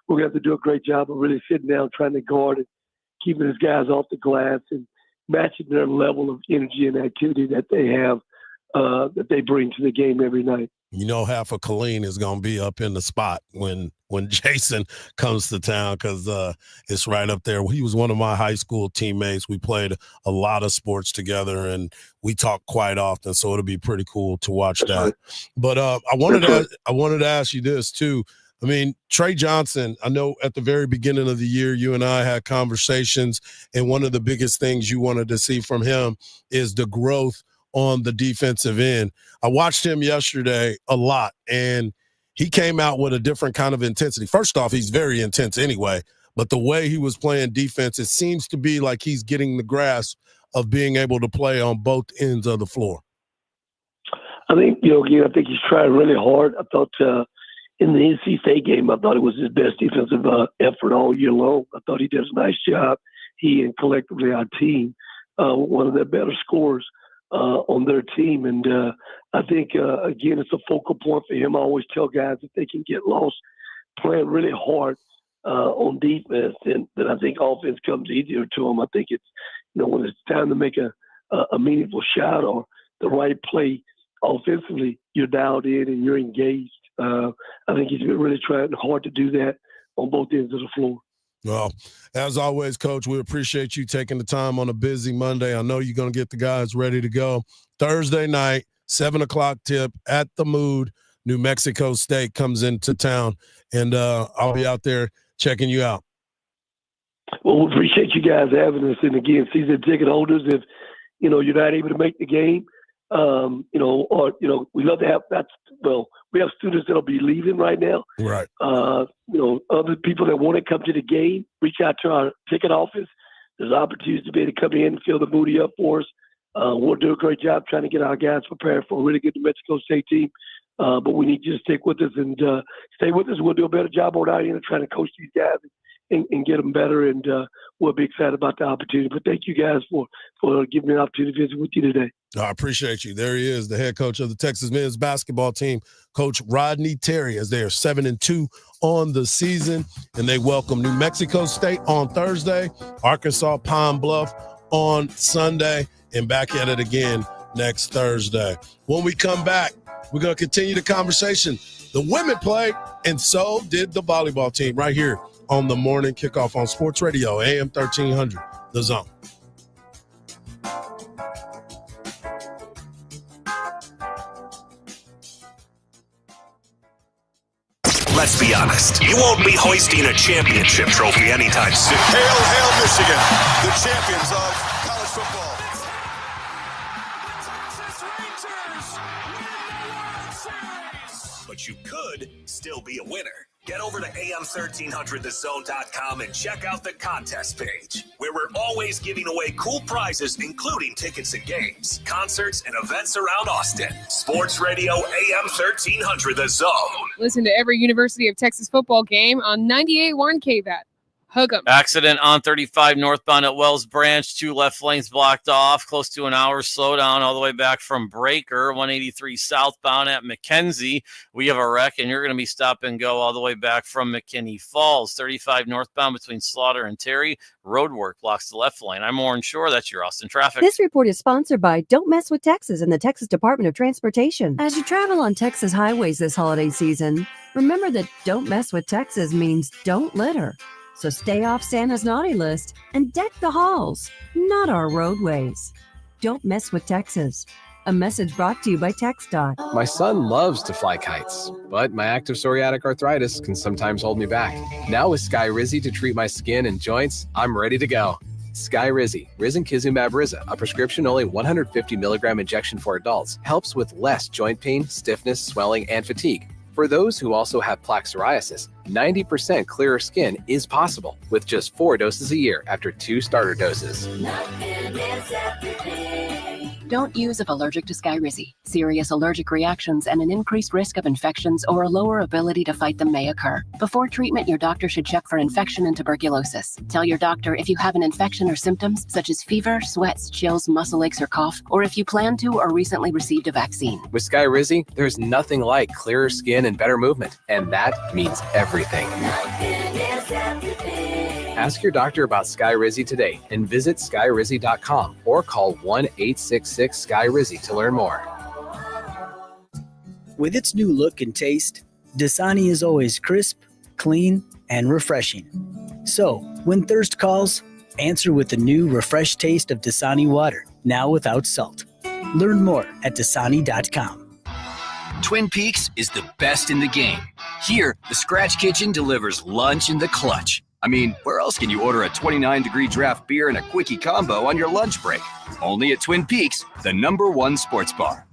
we're going to have to do a great job of really sitting down, trying to guard and keeping his guys off the glass and matching their level of energy and activity that they have, that they bring to the game every night. Half of Killeen is going to be up in the spot when Jason comes to town because it's right up there. He was one of my high school teammates. We played a lot of sports together, and we talk quite often, so it'll be pretty cool to watch that. But I wanted to ask you this, too. I mean, Trey Johnson, I know at the very beginning of the year, you and I had conversations, and one of the biggest things you wanted to see from him is the growth on the defensive end. I watched him yesterday a lot, and he came out with a different kind of intensity. First off, he's very intense anyway, but the way he was playing defense, it seems to be like he's getting the grasp of being able to play on both ends of the floor. I think, again, I think he's trying really hard. I thought in the NC State game, I thought it was his best defensive effort all year long. I thought he did a nice job. He and collectively our team, one of their better scorers on their team. And I think, again, it's a focal point for him. I always tell guys if they can get lost playing really hard on defense, then I think offense comes easier to them. I think it's, when it's time to make a meaningful shot or the right play offensively, you're dialed in and you're engaged. I think he's been really trying hard to do that on both ends of the floor. Well, as always, Coach, we appreciate you taking the time on a busy Monday. I know you're going to get the guys ready to go. Thursday night, 7 o'clock tip at the Mood. New Mexico State comes into town, and I'll be out there checking you out. Well, we appreciate you guys having us. And again, season ticket holders, if you're not able to make the game, we love to have that. Well, we have students that'll be leaving right now. Right. Other people that want to come to the game, reach out to our ticket office. There's opportunities to be able to come in and fill the booty up for us. We'll do a great job trying to get our guys prepared for a really good New Mexico State team. But we need you to stick with us and stay with us. We'll do a better job on our end of trying to coach these guys and get them better. And we'll be excited about the opportunity. But thank you guys for giving me an opportunity to visit with you today. I appreciate you. There he is, the head coach of the Texas men's basketball team, Coach Rodney Terry, as they are 7-2 on the season. And they welcome New Mexico State on Thursday, Arkansas Pine Bluff on Sunday, and back at it again next Thursday. When we come back, we're going to continue the conversation. The women played, and so did the volleyball team right here on the morning kickoff on Sports Radio, AM 1300, The Zone. Let's be honest, you won't be hoisting a championship trophy anytime soon. Hail, hail, Michigan, the champions of college football. But you could still be a winner. Get over to am1300thezone.com and check out the contest page, where we're always giving away cool prizes, including tickets and games, concerts, and events around Austin. Sports Radio AM 1300 The Zone. Listen to every University of Texas football game on 98.1 KVAT. Hook 'em. Accident on 35 northbound at Wells Branch. 2 left lanes blocked off. Close to an hour slowdown all the way back from Breaker. 183 southbound at McKenzie. We have a wreck, and you're going to be stop and go all the way back from McKinney Falls. 35 northbound between Slaughter and Terry. Roadwork blocks the left lane. I'm Warren Shore. That's your Austin traffic. This report is sponsored by Don't Mess with Texas and the Texas Department of Transportation. As you travel on Texas highways this holiday season, remember that Don't Mess with Texas means don't litter. So stay off Santa's naughty list and deck the halls, not our roadways. Don't mess with Texas. A message brought to you by TxDOT. My son loves to fly kites, but my active psoriatic arthritis can sometimes hold me back. Now with Skyrizi to treat my skin and joints, I'm ready to go. Skyrizi, Risankizumab Riza, a prescription-only 150 milligram injection for adults, helps with less joint pain, stiffness, swelling, and fatigue. For those who also have plaque psoriasis, 90% clearer skin is possible with just 4 doses a year after 2 starter doses. Don't use if allergic to Skyrizi. Serious allergic reactions and an increased risk of infections or a lower ability to fight them may occur. Before treatment, your doctor should check for infection and tuberculosis. Tell your doctor if you have an infection or symptoms such as fever, sweats, chills, muscle aches, or cough, or if you plan to or recently received a vaccine. With Skyrizi, there's nothing like clearer skin and better movement, and that means everything. Ask your doctor about Skyrizi today and visit skyrizi.com or call 1-866-SKY-RIZZI to learn more. With its new look and taste, Dasani is always crisp, clean, and refreshing. So, when thirst calls, answer with the new refreshed taste of Dasani water, now without salt. Learn more at Dasani.com. Twin Peaks is the best in the game. Here, the Scratch Kitchen delivers lunch in the clutch. I mean, where else can you order a 29-degree draft beer and a quickie combo on your lunch break? Only at Twin Peaks, the #1 sports bar.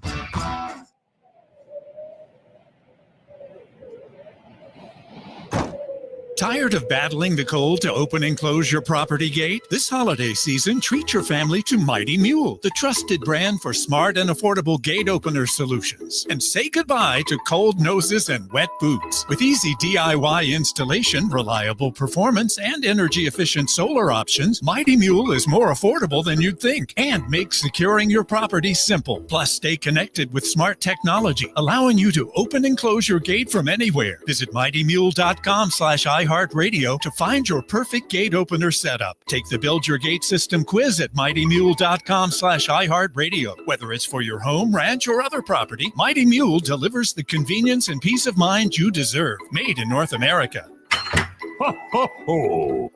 Tired of battling the cold to open and close your property gate? This holiday season, treat your family to Mighty Mule, the trusted brand for smart and affordable gate opener solutions. And say goodbye to cold noses and wet boots. With easy DIY installation, reliable performance, and energy-efficient solar options, Mighty Mule is more affordable than you'd think and makes securing your property simple. Plus, stay connected with smart technology, allowing you to open and close your gate from anywhere. Visit mightymule.com/iHeartRadio to find your perfect gate opener setup. Take the Build Your Gate System quiz at mightymule.com/iHeartRadio. Whether it's for your home, ranch, or other property, Mighty Mule delivers the convenience and peace of mind you deserve. Made in North America. Ho, ho, ho.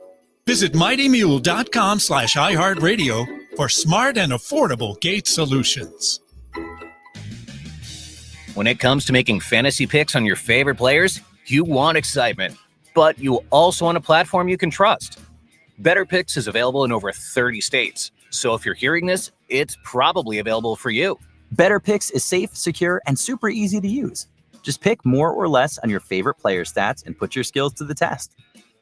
Visit mightymule.com/iHeartRadio for smart and affordable gate solutions. When it comes to making fantasy picks on your favorite players, you want excitement. But you also want a platform you can trust. Better Picks is available in over 30 states. So if you're hearing this, it's probably available for you. Better Picks is safe, secure, and super easy to use. Just pick more or less on your favorite player stats and put your skills to the test.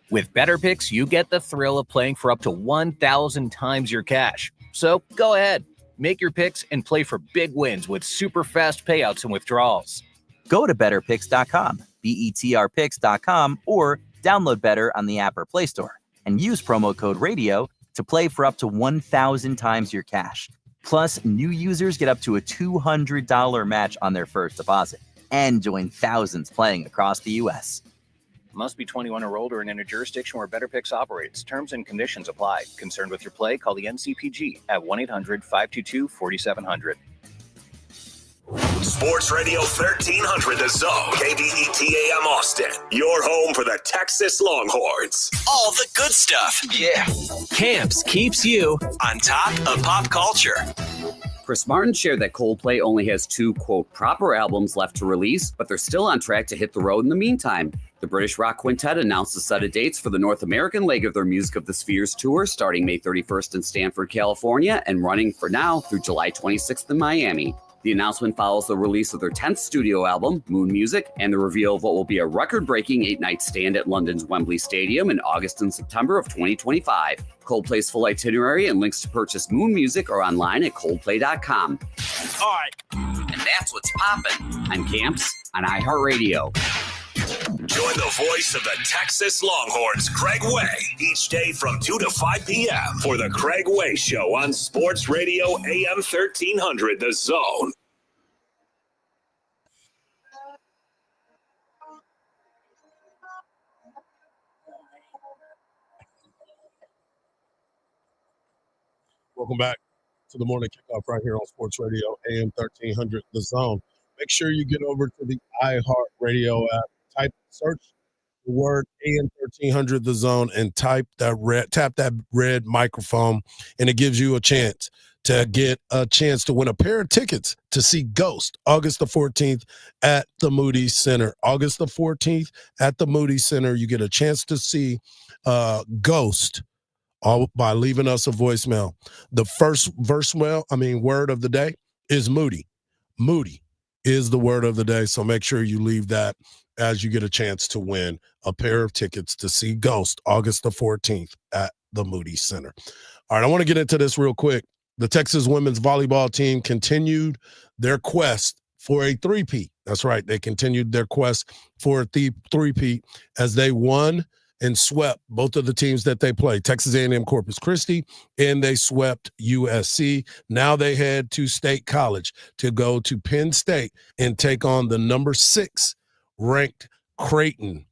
With Better Picks, you get the thrill of playing for up to 1,000 times your cash. So go ahead, make your picks and play for big wins with super fast payouts and withdrawals. Go to betterpicks.com, BETRpicks.com, or download Better on the app or Play Store and use promo code RADIO to play for up to 1,000 times your cash. Plus, new users get up to a $200 match on their first deposit and join thousands playing across the U.S. Must be 21 or older and in a jurisdiction where Better Picks operates. Terms and conditions apply. Concerned with your play? Call the NCPG at 1-800-522-4700. Sports Radio 1300 The Zone, KBETAM Austin, your home for the Texas Longhorns. All the good stuff. Yeah. Camps keeps you on top of pop culture. Chris Martin shared that Coldplay only has 2, quote, proper albums left to release, but they're still on track to hit the road in the meantime. The British rock quintet announced a set of dates for the North American leg of their Music of the Spheres tour, starting May 31st in Stanford, California, and running for now through July 26th in Miami. The announcement follows the release of their 10th studio album, Moon Music, and the reveal of what will be a record-breaking 8-night stand at London's Wembley Stadium in August and September of 2025. Coldplay's full itinerary and links to purchase Moon Music are online at coldplay.com. All right. And that's what's popping on Camps on iHeartRadio. Join the voice of the Texas Longhorns, Craig Way, each day from 2 to 5 p.m. for the Craig Way Show on Sports Radio AM 1300 The Zone. Welcome back to the morning kickoff right here on Sports Radio AM 1300 The Zone. Make sure you get over to the iHeartRadio app. Search the word AM 1300 The Zone and tap that red microphone, and it gives you a chance to get a chance to win a pair of tickets to see Ghost August the 14th at the Moody Center. August the 14th at the Moody Center, you get a chance to see Ghost all by leaving us a voicemail. The first word of the day is Moody. Moody is the word of the day, so make sure you leave that as you get a chance to win a pair of tickets to see Ghost August the 14th at the Moody Center. All right, I want to get into this real quick. The Texas women's volleyball team continued their quest for a three-peat. That's right. They continued their quest for a three-peat as they won and swept both of the teams that they played, Texas A&M Corpus Christi, and they swept USC. Now they head to State College to go to Penn State and take on the number 6 ranked Creighton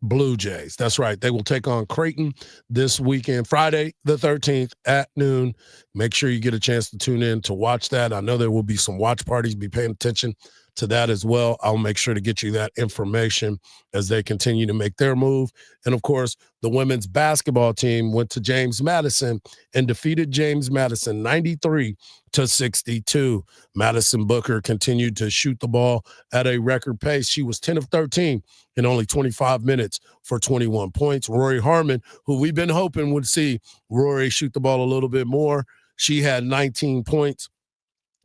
Blue Jays. That's right. They will take on Creighton this weekend, Friday the 13th at noon. Make sure you get a chance to tune in to watch that. I know there will be some watch parties. Be paying attention to that as well. I'll make sure to get you that information as they continue to make their move. And of course, the women's basketball team went to James Madison and defeated James Madison 93-62. Madison Booker continued to shoot the ball at a record pace. She was 10 of 13 in only 25 minutes for 21 points. Rory Harmon, who we've been hoping would see Rory shoot the ball a little bit more, she had 19 points.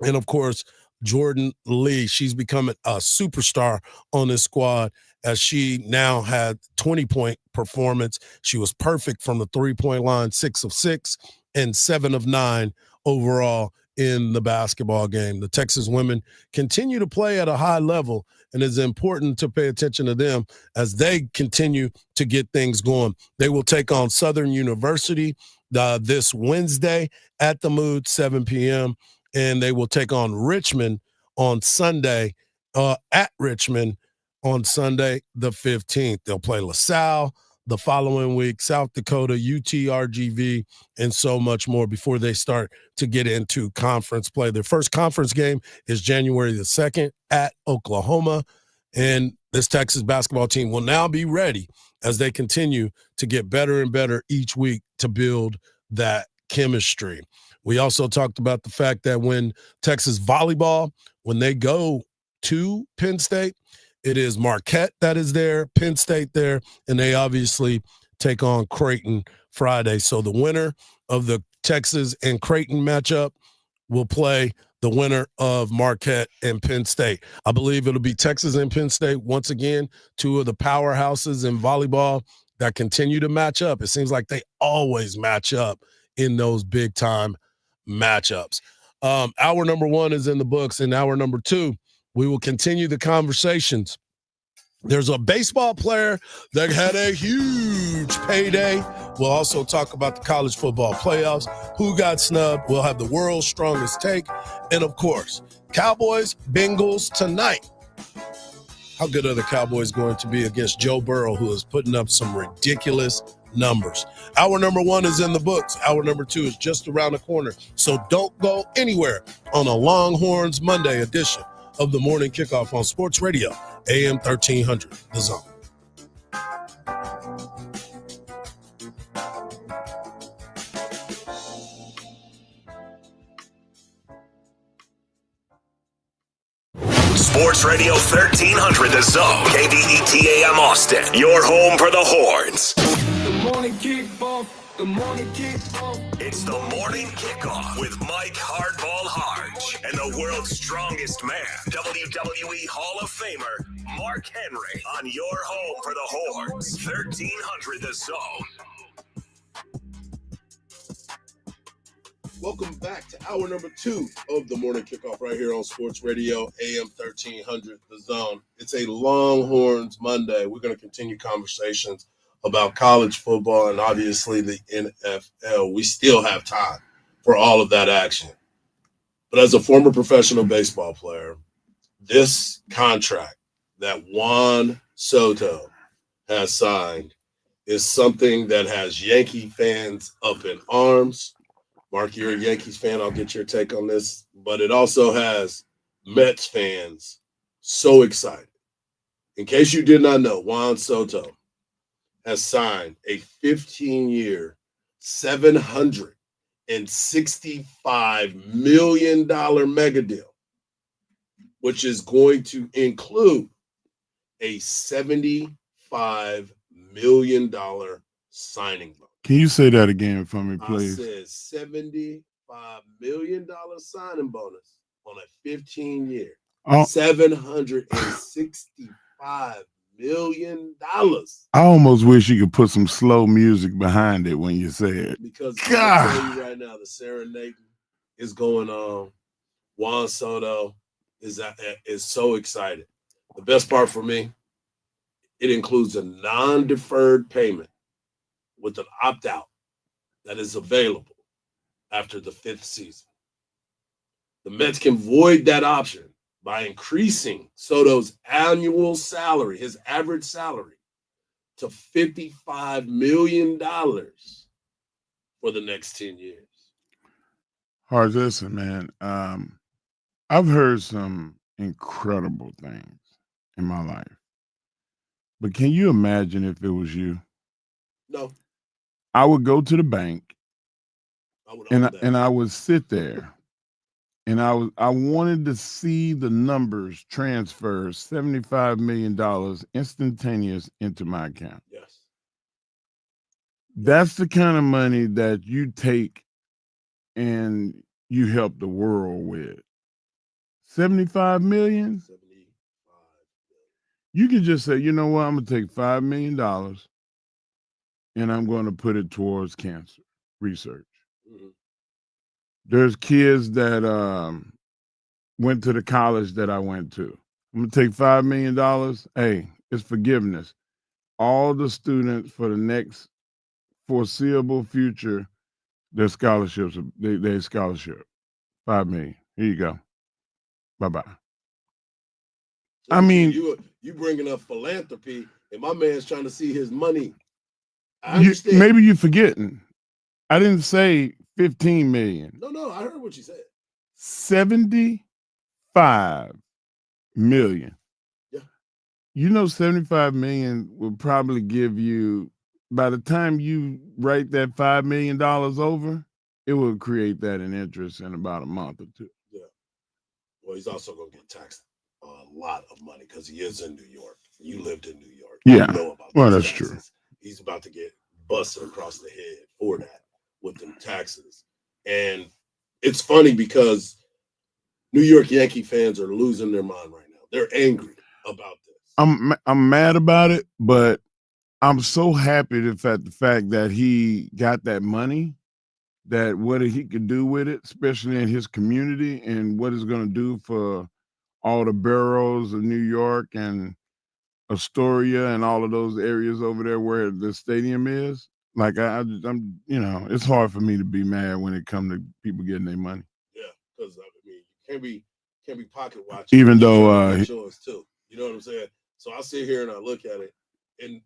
And of course, Jordan Lee, she's becoming a superstar on this squad as she now had 20-point performance. She was perfect from the three-point line, 6 of 6 and 7 of 9 overall in the basketball game. The Texas women continue to play at a high level, and it's important to pay attention to them as they continue to get things going. They will take on Southern University this Wednesday at the Mood, 7 p.m., and they will take on Richmond on Sunday, at Richmond on Sunday the 15th. They'll play LaSalle the following week, South Dakota, UTRGV, and so much more before they start to get into conference play. Their first conference game is January the 2nd at Oklahoma, and this Texas basketball team will now be ready as they continue to get better and better each week to build that chemistry. We also talked about the fact that when Texas volleyball, when they go to Penn State, it is Marquette that is there, Penn State there, and they obviously take on Creighton Friday. So the winner of the Texas and Creighton matchup will play the winner of Marquette and Penn State. I believe it'll be Texas and Penn State once again, two of the powerhouses in volleyball that continue to match up. It seems like they always match up in those big-time matchups. Hour number 1 is in the books, and hour number 2, we will continue the conversations. There's a baseball player that had a huge payday. We'll also talk about the college football playoffs, who got snubbed. We'll have the world's strongest take. And, of course, Cowboys, Bengals tonight. How good are the Cowboys going to be against Joe Burrow, who is putting up some ridiculous numbers? Hour number 1 is in the books. Hour number 2 is just around the corner. So don't go anywhere on a Longhorns Monday edition of the Morning Kickoff on Sports Radio, AM 1300, The Zone. Sports Radio 1300, The Zone, KBETAM Austin, your home for the Horns. The morning kickoff. The morning kickoff. It's the morning kickoff with Mike Hardball Harge and the world's strongest man, WWE Hall of Famer, Mark Henry, on your home for the Horns, 1300 The Zone. Welcome back to hour number 2 of the morning kickoff right here on Sports Radio, AM 1300 The Zone. It's a Longhorns Monday. We're going to continue conversations about college football and obviously the NFL. We still have time for all of that action. But as a former professional baseball player, this contract that Juan Soto has signed is something that has Yankee fans up in arms. Mark, you're a Yankees fan. I'll get your take on this. But it also has Mets fans so excited. In case you did not know, Juan Soto has signed a 15-year, $765 million mega deal, which is going to include a $75 million signing bonus. Can you say that again for me, please? I said $75 million signing bonus on a 15-year, $765 million. I almost wish you could put some slow music behind it when you say it. Because I tell you right now, the serenading is going on. Juan Soto is so excited. The best part for me, it includes a non-deferred payment with an opt-out that is available after the 5th season. The Mets can void that option by increasing Soto's annual salary, his average salary, to $55 million for the next 10 years. Hard, listen, man. I've heard some incredible things in my life. But can you imagine if it was you? No. I would go to the bank and that. I would sit there and I wanted to see the numbers transfer $75 million instantaneous into my account. Yes. That's the kind of money that you take and you help the world with. 75 million? You can just say, you know what, I'm going to take $5 million and I'm going to put it towards cancer research. Mm-hmm. There's kids that went to the college that I went to. I'm going to take $5 million. Hey, it's forgiveness. All the students for the next foreseeable future, their scholarships, their scholarship. 5 million. Here you go. Bye-bye. I mean, you bringing up philanthropy, and my man's trying to see his money. I understand. Maybe you're forgetting. I didn't say 15 million. No, I heard what you said. 75 million. Yeah. You know, 75 million will probably give you, by the time you write that $5 million over, it will create that in interest in about a month or two. Yeah. Well, he's also going to get taxed a lot of money because he is in New York. You lived in New York. Yeah. You know about well, that's taxes. true. He's about to get busted across the head for that with them taxes. And it's funny because New York Yankee fans are losing their mind right now. They're angry about this. I'm mad about it, but I'm so happy the fact that he got that money, that what he could do with it, especially in his community, and what it's going to do for all the boroughs of New York and Astoria and all of those areas over there where the stadium is. Like I'm, you know, it's hard for me to be mad when it comes to people getting their money. Yeah, because I mean, you can't be pocket watching. Even though yours too, you know what I'm saying. So I sit here and I look at it, and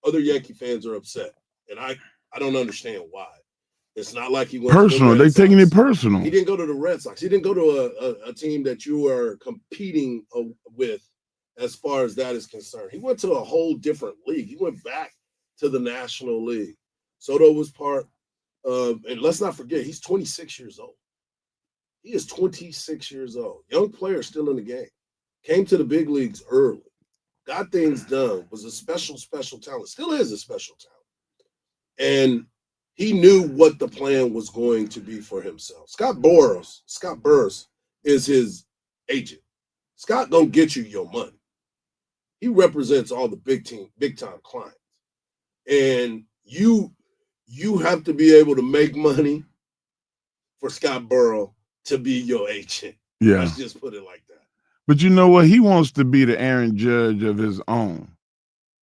other Yankee fans are upset, and I don't understand why. It's not like he went personal. To the Red They taking Sox. it personal. He didn't go to the Red Sox. He didn't go to a team that you are competing with as far as that is concerned. He went to a whole different league. He went back to the National League. Soto was part of, and let's not forget, he's 26 years old. He is 26 years old. Young player still in the game. Came to the big leagues early. Got things done. Was a special talent. Still is a special talent. And he knew what the plan was going to be for himself. Scott Burris is his agent. Scott gonna get you your money. He represents all the big time clients. And you have to be able to make money for Scott Burris to be your agent. Yeah. Let's just put it like that. But you know what? He wants to be the Aaron Judge of his own.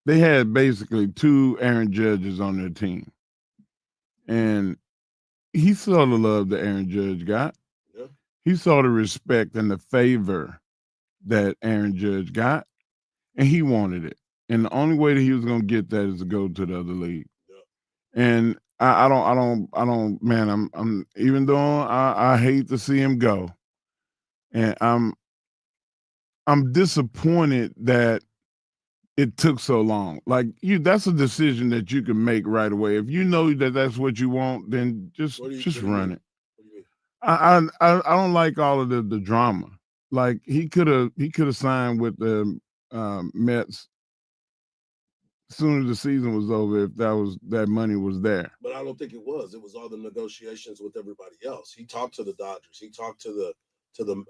They had basically 2 Aaron Judges on their team. And he saw the love that Aaron Judge got. Yeah. He saw the respect and the favor that Aaron Judge got, and he wanted it. And the only way that he was going to get that is to go to the other league. Yeah. And I don't, man, I'm even though I hate to see him go, and I'm disappointed that it took so long. Like that's a decision that you can make right away. If you know that that's what you want, then just run it. I don't like all of the drama. Like he could have signed with the Mets as soon as the season was over if that money was there. But I don't think it was. It was all the negotiations with everybody else. He talked to the Dodgers. He talked to the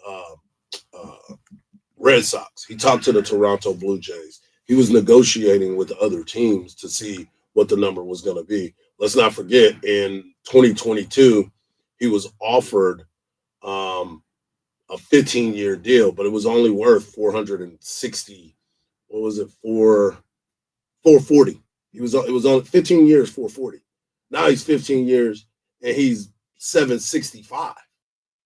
Red Sox. He talked to the Toronto Blue Jays. He was negotiating with the other teams to see what the number was going to be. Let's not forget, in 2022, he was offered a 15-year deal, but it was only worth 460. What was it? 440. It was on 15 years, 440. Now he's 15 years and he's 765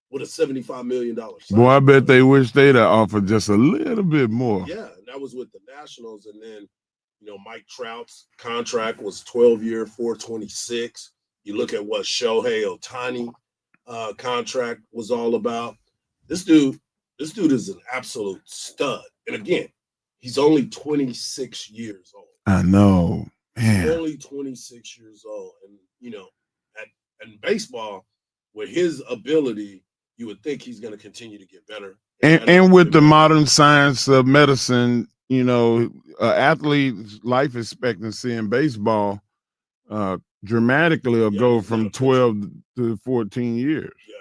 with a $75 million. Boy, I bet they wish they'd have offered just a little bit more. Yeah, and that was with the Nationals. And then, Mike Trout's contract was 12-year, 426. You look at what Shohei Tine contract was all about. This dude This dude is an absolute stud. And again, he's only 26 years old. I know, man. He's only 26 years old. And, in baseball, with his ability, you would think he's going to continue to get better. And with the modern science of medicine, athlete's life expectancy in baseball dramatically will go from 12 to 14 years. Yeah,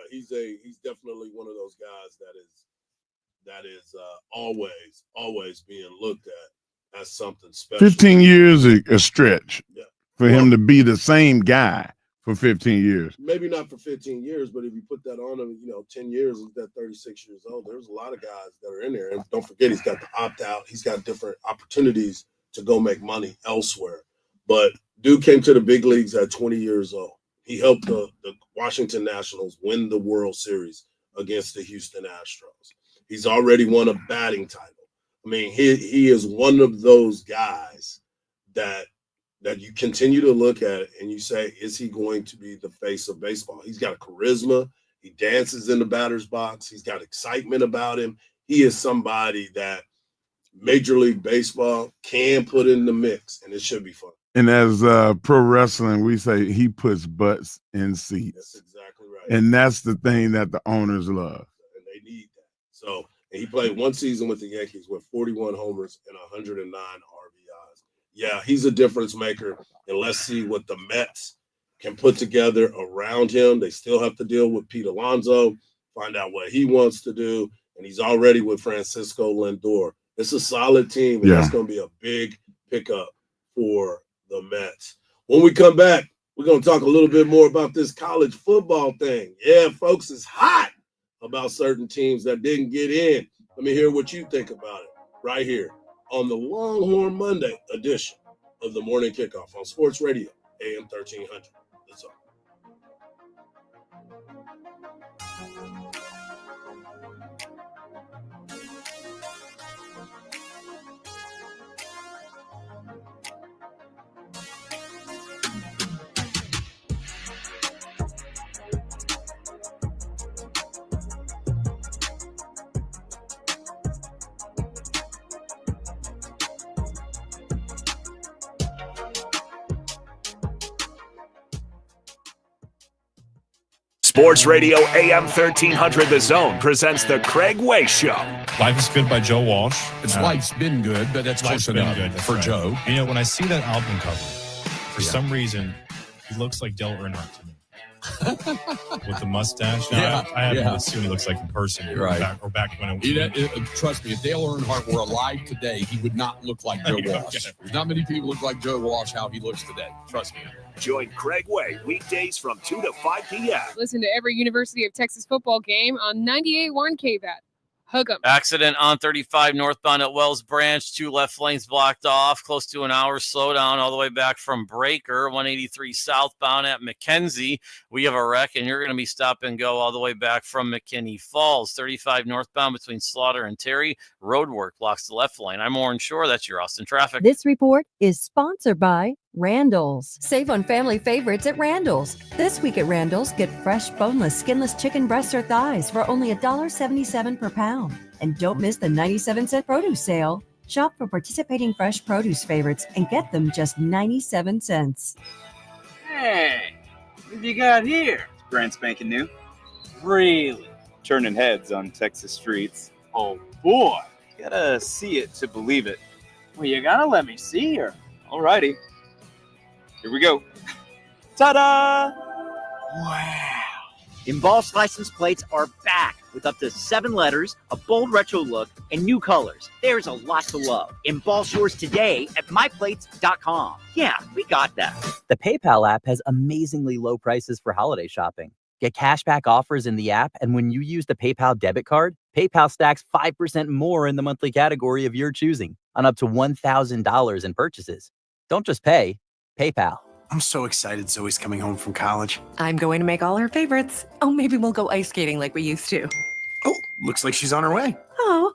he's definitely one of those guys that is always being looked at as something special. 15 years a stretch for him to be the same guy for 15 years. Maybe not for 15 years, but if you put that on him, 10 years, he's at 36 years old. There's a lot of guys that are in there. And don't forget, he's got the opt-out. He's got different opportunities to go make money elsewhere. But dude came to the big leagues at 20 years old. He helped the Washington Nationals win the World Series against the Houston Astros. He's already won a batting title. I mean, he is one of those guys that you continue to look at and you say, is he going to be the face of baseball? He's got a charisma. He dances in the batter's box. He's got excitement about him. He is somebody that Major League Baseball can put in the mix, and it should be fun. And as pro wrestling, we say he puts butts in seats. That's exactly right. And that's the thing that the owners love. And they need that. So, and he played one season with the Yankees with 41 homers and 109 RBIs. Yeah, he's a difference maker. And let's see what the Mets can put together around him. They still have to deal with Pete Alonso, find out what he wants to do. And he's already with Francisco Lindor. It's a solid team, and that's going to be a big pickup for the Mets. When we come back, we're going to talk a little bit more about this college football thing. Yeah, folks, it's hot about certain teams that didn't get in. Let me hear what you think about it right here on the Longhorn Monday edition of the Morning Kickoff on Sports Radio, AM 1300. That's all. Sports Radio AM 1300 The Zone presents the Craig Way Show. Life is Good by Joe Walsh. Life's been good, but that's close enough for Joe. You know, when I see that album cover, for some reason, he looks like Dale Earnhardt to me. With the mustache. Now, I haven't really seen what he looks like in person. Right. Back when I was trust me, if Dale Earnhardt were alive today, he would not look like Joe Walsh. There's not many people look like Joe Walsh how he looks today. Trust me. Join Craig Way weekdays from 2 to 5 p.m. Listen to every University of Texas football game on 98.1 KVAT. Hug 'em. Accident on 35 northbound at Wells Branch. 2 left lanes blocked off. Close to an hour slowdown all the way back from Breaker. 183 southbound at McKenzie. We have a wreck, and you're going to be stop and go all the way back from McKinney Falls. 35 northbound between Slaughter and Terry. Roadwork blocks the left lane. I'm Warren Shore. That's your Austin traffic. This report is sponsored by Randall's. Save on family favorites at Randall's. This week at Randall's, get fresh, boneless, skinless chicken breasts or thighs for only $1.77 per pound. And don't miss the 97-cent produce sale. Shop for participating fresh produce favorites and get them just 97 cents. Hey, what have you got here? Brand spanking new. Really? Turning heads on Texas streets. Oh, boy. Gotta see it to believe it. Well, you gotta let me see her. Alrighty. Here we go. Ta-da! Wow. Embossed license plates are back with up to 7 letters, a bold retro look, and new colors. There's a lot to love. Emboss yours today at myplates.com. Yeah, we got that. The PayPal app has amazingly low prices for holiday shopping. Get cashback offers in the app, and when you use the PayPal debit card, PayPal stacks 5% more in the monthly category of your choosing on up to $1,000 in purchases. Don't just pay, PayPal. I'm so excited Zoe's coming home from college. I'm going to make all her favorites. Oh, maybe we'll go ice skating like we used to. Oh, looks like she's on her way. Oh,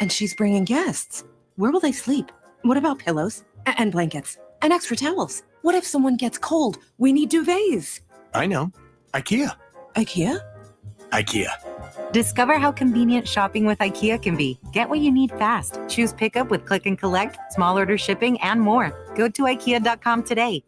and she's bringing guests. Where will they sleep? What about pillows and blankets and extra towels? What if someone gets cold? We need duvets. I know. IKEA. IKEA? IKEA. Discover how convenient shopping with IKEA can be. Get what you need fast. Choose pickup with click and collect, small order shipping, and more. Go to IKEA.com today.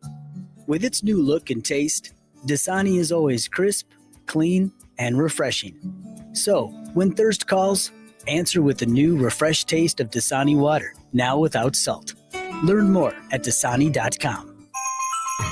With its new look and taste, Dasani is always crisp, clean, and refreshing. So, when thirst calls, answer with the new refreshed taste of Dasani water, now without salt. Learn more at Dasani.com.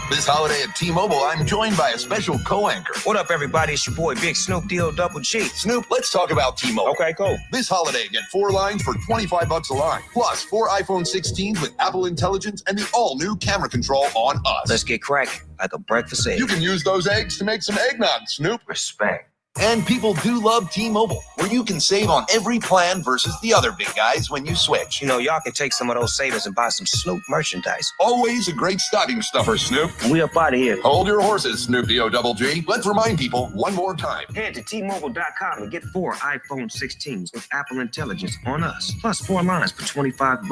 This holiday at T-Mobile, I'm joined by a special co-anchor. What up, everybody? It's your boy, Big Snoop Deal Double G. Snoop, let's talk about T-Mobile. Okay, cool. This holiday, get 4 lines for $25 a line, plus 4 iPhone 16s with Apple Intelligence and the all-new camera control on us. Let's get cracking, like a breakfast egg. You can use those eggs to make some eggnog, Snoop. Respect. And people do love T-Mobile, where you can save on every plan versus the other big guys when you switch. You know, y'all can take some of those savings and buy some Snoop merchandise. Always a great stocking stuffer, Snoop. We up out of here. Hold your horses, Snoop D-O-double-G. Let's remind people one more time. Head to T-Mobile.com and get 4 iPhone 16s with Apple Intelligence on us, plus 4 lines for $25.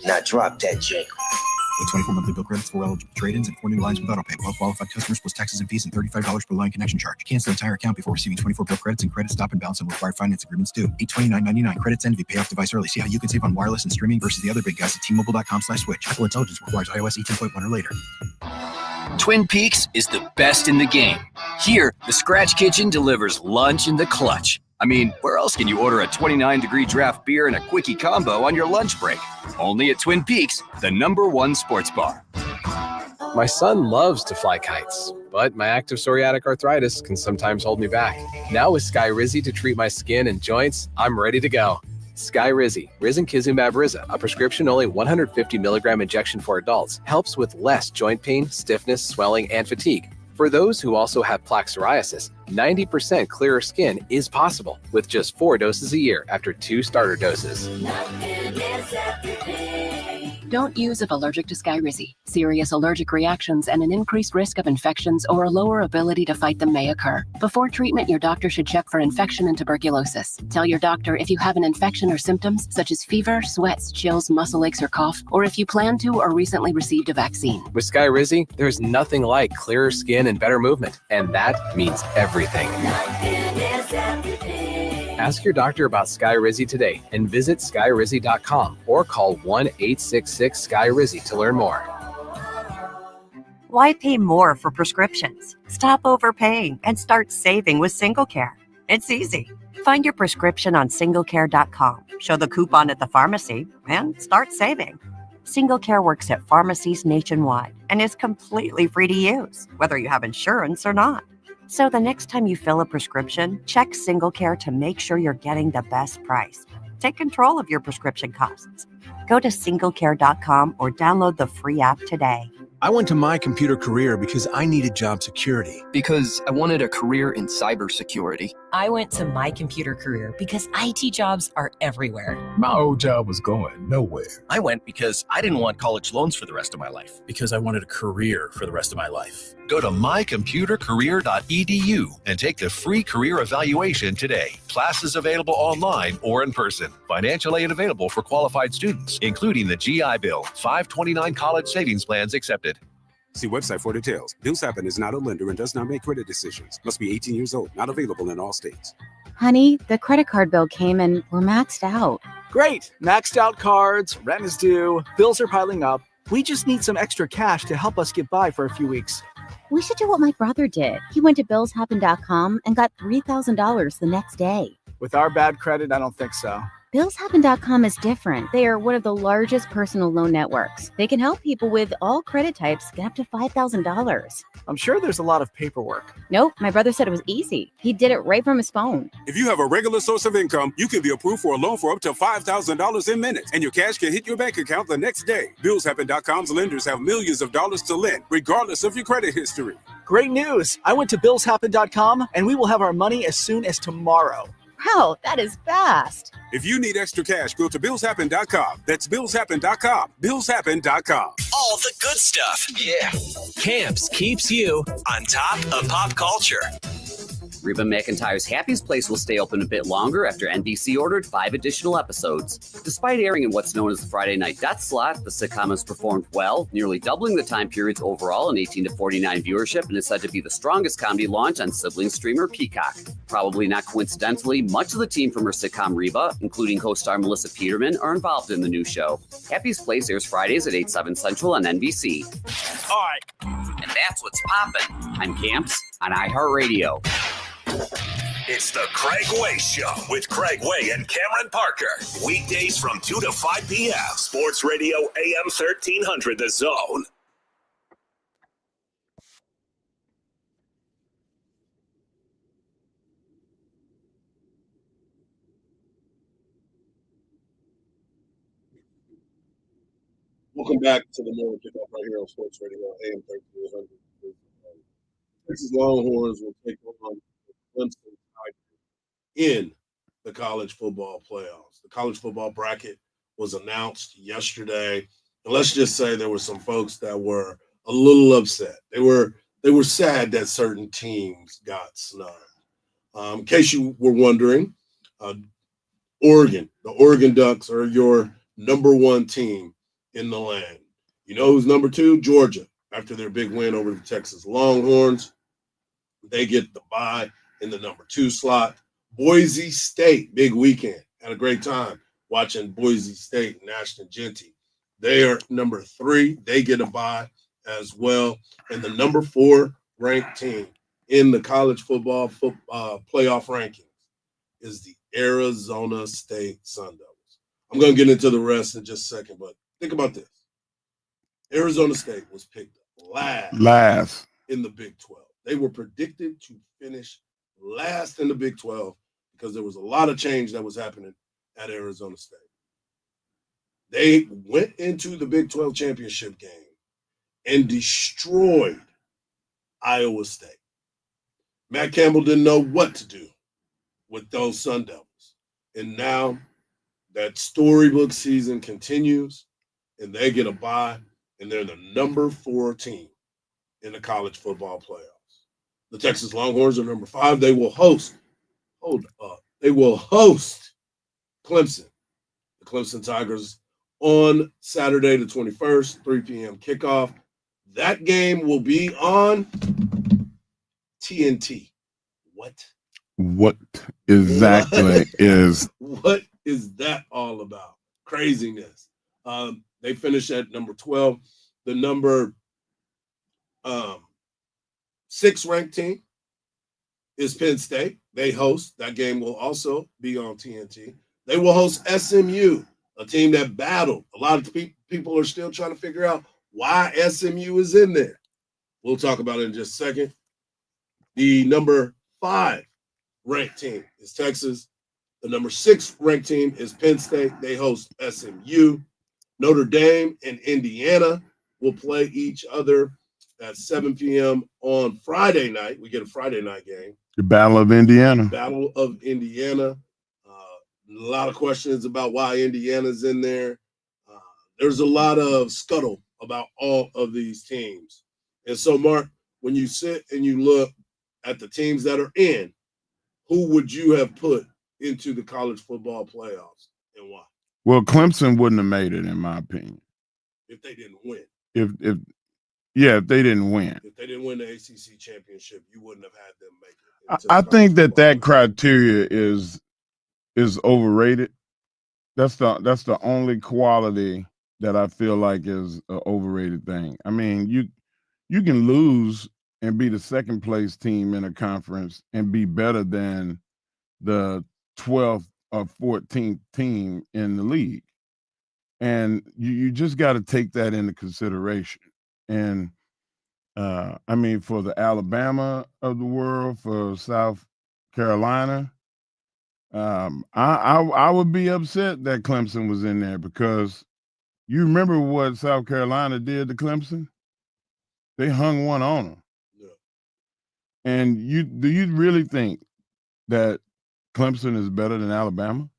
Now drop that jank. With 24 monthly bill credits, 4 eligible trade-ins, and 4 new lines with autopay. Well-qualified customers plus taxes and fees and $35 per line connection charge. Cancel entire account before receiving 24 bill credits and credit stop and balance on required finance agreements due. $829.99. Credits end if you pay off device early. See how you can save on wireless and streaming versus the other big guys at T-Mobile.com/switch. Apple Intelligence requires iOS 18.1 or later. Twin Peaks is the best in the game. Here, the Scratch Kitchen delivers lunch in the clutch. I mean, where else can you order a 29-degree draft beer and a quickie combo on your lunch break? Only at Twin Peaks, the #1 sports bar. My son loves to fly kites, but my active psoriatic arthritis can sometimes hold me back. Now with Skyrizi to treat my skin and joints, I'm ready to go. Skyrizi, risankizumab Riza, a prescription-only 150 milligram injection for adults, helps with less joint pain, stiffness, swelling, and fatigue. For those who also have plaque psoriasis, 90% clearer skin is possible with just 4 doses a year after 2 starter doses. Don't use if allergic to Skyrizi. Serious allergic reactions and an increased risk of infections or a lower ability to fight them may occur. Before treatment, your doctor should check for infection and tuberculosis. Tell your doctor if you have an infection or symptoms such as fever, sweats, chills, muscle aches, or cough, or if you plan to or recently received a vaccine. With Skyrizi, there's nothing like clearer skin and better movement, and that means everything. Ask your doctor about Skyrizi today and visit skyrizi.com or call 1-866-SKY-RIZI to learn more. Why pay more for prescriptions? Stop overpaying and start saving with SingleCare. It's easy. Find your prescription on singlecare.com, show the coupon at the pharmacy, and start saving. SingleCare works at pharmacies nationwide and is completely free to use, whether you have insurance or not. So the next time you fill a prescription, check SingleCare to make sure you're getting the best price. Take control of your prescription costs. Go to singlecare.com or download the free app today. I went to My Computer Career because I needed job security. Because I wanted a career in cybersecurity. I went to My Computer Career because IT jobs are everywhere. My old job was going nowhere. I went because I didn't want college loans for the rest of my life. Because I wanted a career for the rest of my life. Go to mycomputercareer.edu and take the free career evaluation today. Classes available online or in person. Financial aid available for qualified students, including the GI Bill. 529 college savings plans accepted. See website for details. Bills Happen is not a lender and does not make credit decisions. Must be 18 years old. Not available in all states. Honey, the credit card bill came and we're maxed out. Great. Maxed out cards, rent is due, bills are piling up. We just need some extra cash to help us get by for a few weeks. We should do what my brother did. He went to billshappen.com and got $3,000 the next day. With our bad credit, I don't think so. Billshappen.com is different. They are one of the largest personal loan networks. They can help people with all credit types get up to $5,000. I'm sure there's a lot of paperwork. Nope, my brother said it was easy. He did it right from his phone. If you have a regular source of income, you can be approved for a loan for up to $5,000 in minutes, and your cash can hit your bank account the next day. Billshappen.com's lenders have millions of dollars to lend, regardless of your credit history. Great news! I went to billshappen.com, and we will have our money as soon as tomorrow. Wow, that is fast. If you need extra cash, go to billshappen.com. That's billshappen.com. Billshappen.com. All the good stuff. Yeah. Camps keeps you on top of pop culture. Reba McEntire's Happy's Place will stay open a bit longer after NBC ordered 5 additional episodes. Despite airing in what's known as the Friday night death slot, the sitcom has performed well, nearly doubling the time period's overall in 18 to 49 viewership, and is said to be the strongest comedy launch on sibling streamer Peacock. Probably not coincidentally, much of the team from her sitcom Reba, including co-star Melissa Peterman, are involved in the new show. Happy's Place airs Fridays at 8/7 Central on NBC. All right. And that's what's poppin'. I'm Camps on iHeartRadio. It's the Craig Way Show with Craig Way and Cameron Parker. Weekdays from 2 to 5 p.m. Sports Radio AM 1300, The Zone. Welcome back to the morning kickoff right here on Sports Radio AM 1300. Texas Longhorns will take on Clemson Tigers in the college football playoffs. The college football bracket was announced yesterday, and let's just say there were some folks that were a little upset. They were sad that certain teams got snubbed. In case you were wondering, Oregon, the Oregon Ducks are your number one team in the land. You know who's number two? Georgia. After their big win over the Texas Longhorns, they get the bye in the number 2 slot. Boise State, big weekend. Had a great time watching Boise State and Ashton Genty. They are number 3. They get a bye as well. And the number 4 ranked team in the college football playoff rankings is the Arizona State Sun Devils. I'm going to get into the rest in just a second, but think about this. Arizona State was picked last in the Big 12. They were predicted to finish last in the Big 12 because there was a lot of change that was happening at Arizona State. They went into the Big 12 championship game and destroyed Iowa State. Matt Campbell didn't know what to do with those Sun Devils. And now that storybook season continues, and they get a bye, and they're the number 4 team in the college football playoffs. The Texas Longhorns are number 5. They will host Clemson, the Clemson Tigers, on Saturday the 21st, 3 p.m. kickoff. That game will be on TNT. What exactly is? What is that all about? Craziness. They finished at number 12. The number 6 ranked team is Penn State. They host. That game will also be on TNT. They will host SMU, a team that battled. A lot of people are still trying to figure out why SMU is in there. We'll talk about it in just a second. The number 5 ranked team is Texas. The number 6 ranked team is Penn State. They host SMU. Notre Dame and Indiana will play each other at 7 p.m. on Friday night. We get a Friday night game. The Battle of Indiana. Battle of Indiana. A lot of questions about why Indiana's in there. There's a lot of scuttle about all of these teams. And so, Mark, when you sit and you look at the teams that are in, who would you have put into the college football playoffs and why? Well, Clemson wouldn't have made it, in my opinion. If they didn't win. If they didn't win. If they didn't win the ACC championship, you wouldn't have had them make it. I think that criteria is overrated. That's the only quality that I feel like is an overrated thing. I mean, you can lose and be the second place team in a conference and be better than the 12th or 14th team in the league. And you just got to take that into consideration. And I mean, for the Alabama of the world, for South Carolina, I would be upset that Clemson was in there, because you remember what South Carolina did to Clemson? They hung one on them. Yeah. And do you really think that Clemson is better than Alabama?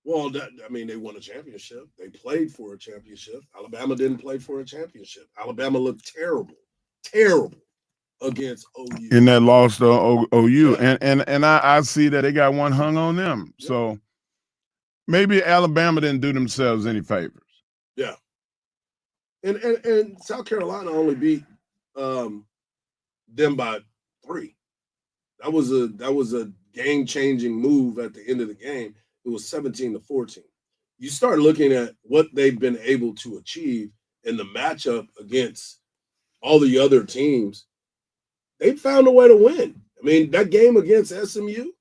Well, they won a championship. They played for a championship. Alabama didn't play for a championship. Alabama looked terrible against OU. In that loss to OU. Yeah. And I see that they got one hung on them. Yeah. So maybe Alabama didn't do themselves any favors. Yeah. And South Carolina only beat them by 3. That was a game-changing move at the end of the game. It was 17-14. You start looking at what they've been able to achieve in the matchup against all the other teams. They found a way to win. I mean, that game against SMU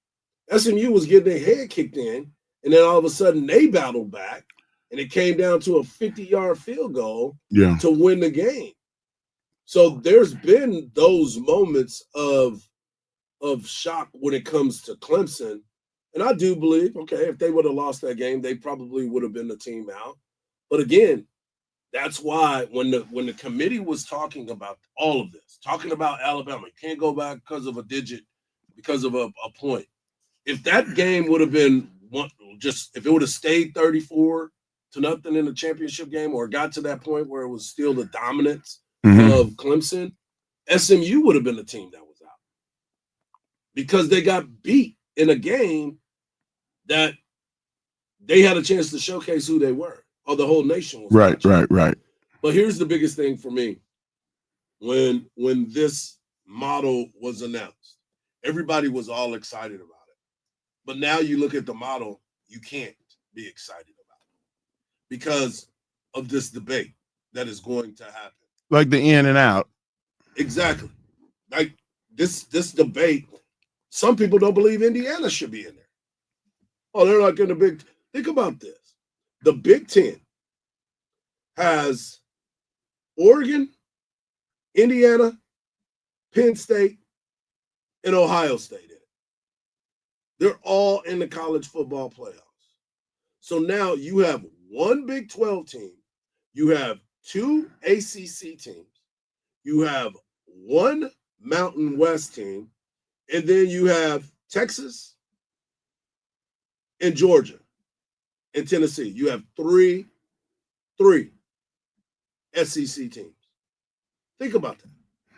was getting their head kicked in, and then all of a sudden they battled back, and it came down to a 50-yard field goal to win the game. So there's been those moments of shock when it comes to Clemson. And I do believe, okay, if they would have lost that game, they probably would have been the team out. But again, that's why when the committee was talking about all of this, talking about Alabama, you can't go back because of a digit, because of a point. If that game would have been if it would have stayed 34-0 in the championship game, or got to that point where it was still the dominance of Clemson, SMU would have been the team that was out, because they got beat in a game that they had a chance to showcase who they were, or the whole nation was watching. Right. But here's the biggest thing for me. When this model was announced, everybody was all excited about it. But now you look at the model, you can't be excited about it because of this debate that is going to happen. Like the in and out. Exactly. Like this debate, some people don't believe Indiana should be in there. Oh, they're not going to think about this. The Big Ten has Oregon, Indiana, Penn State, and Ohio State in it. They're all in the college football playoffs. So now you have one Big 12 team, you have 2 ACC teams, you have 1 Mountain West team, and then you have Texas and Georgia and Tennessee. You have three SEC teams. Think about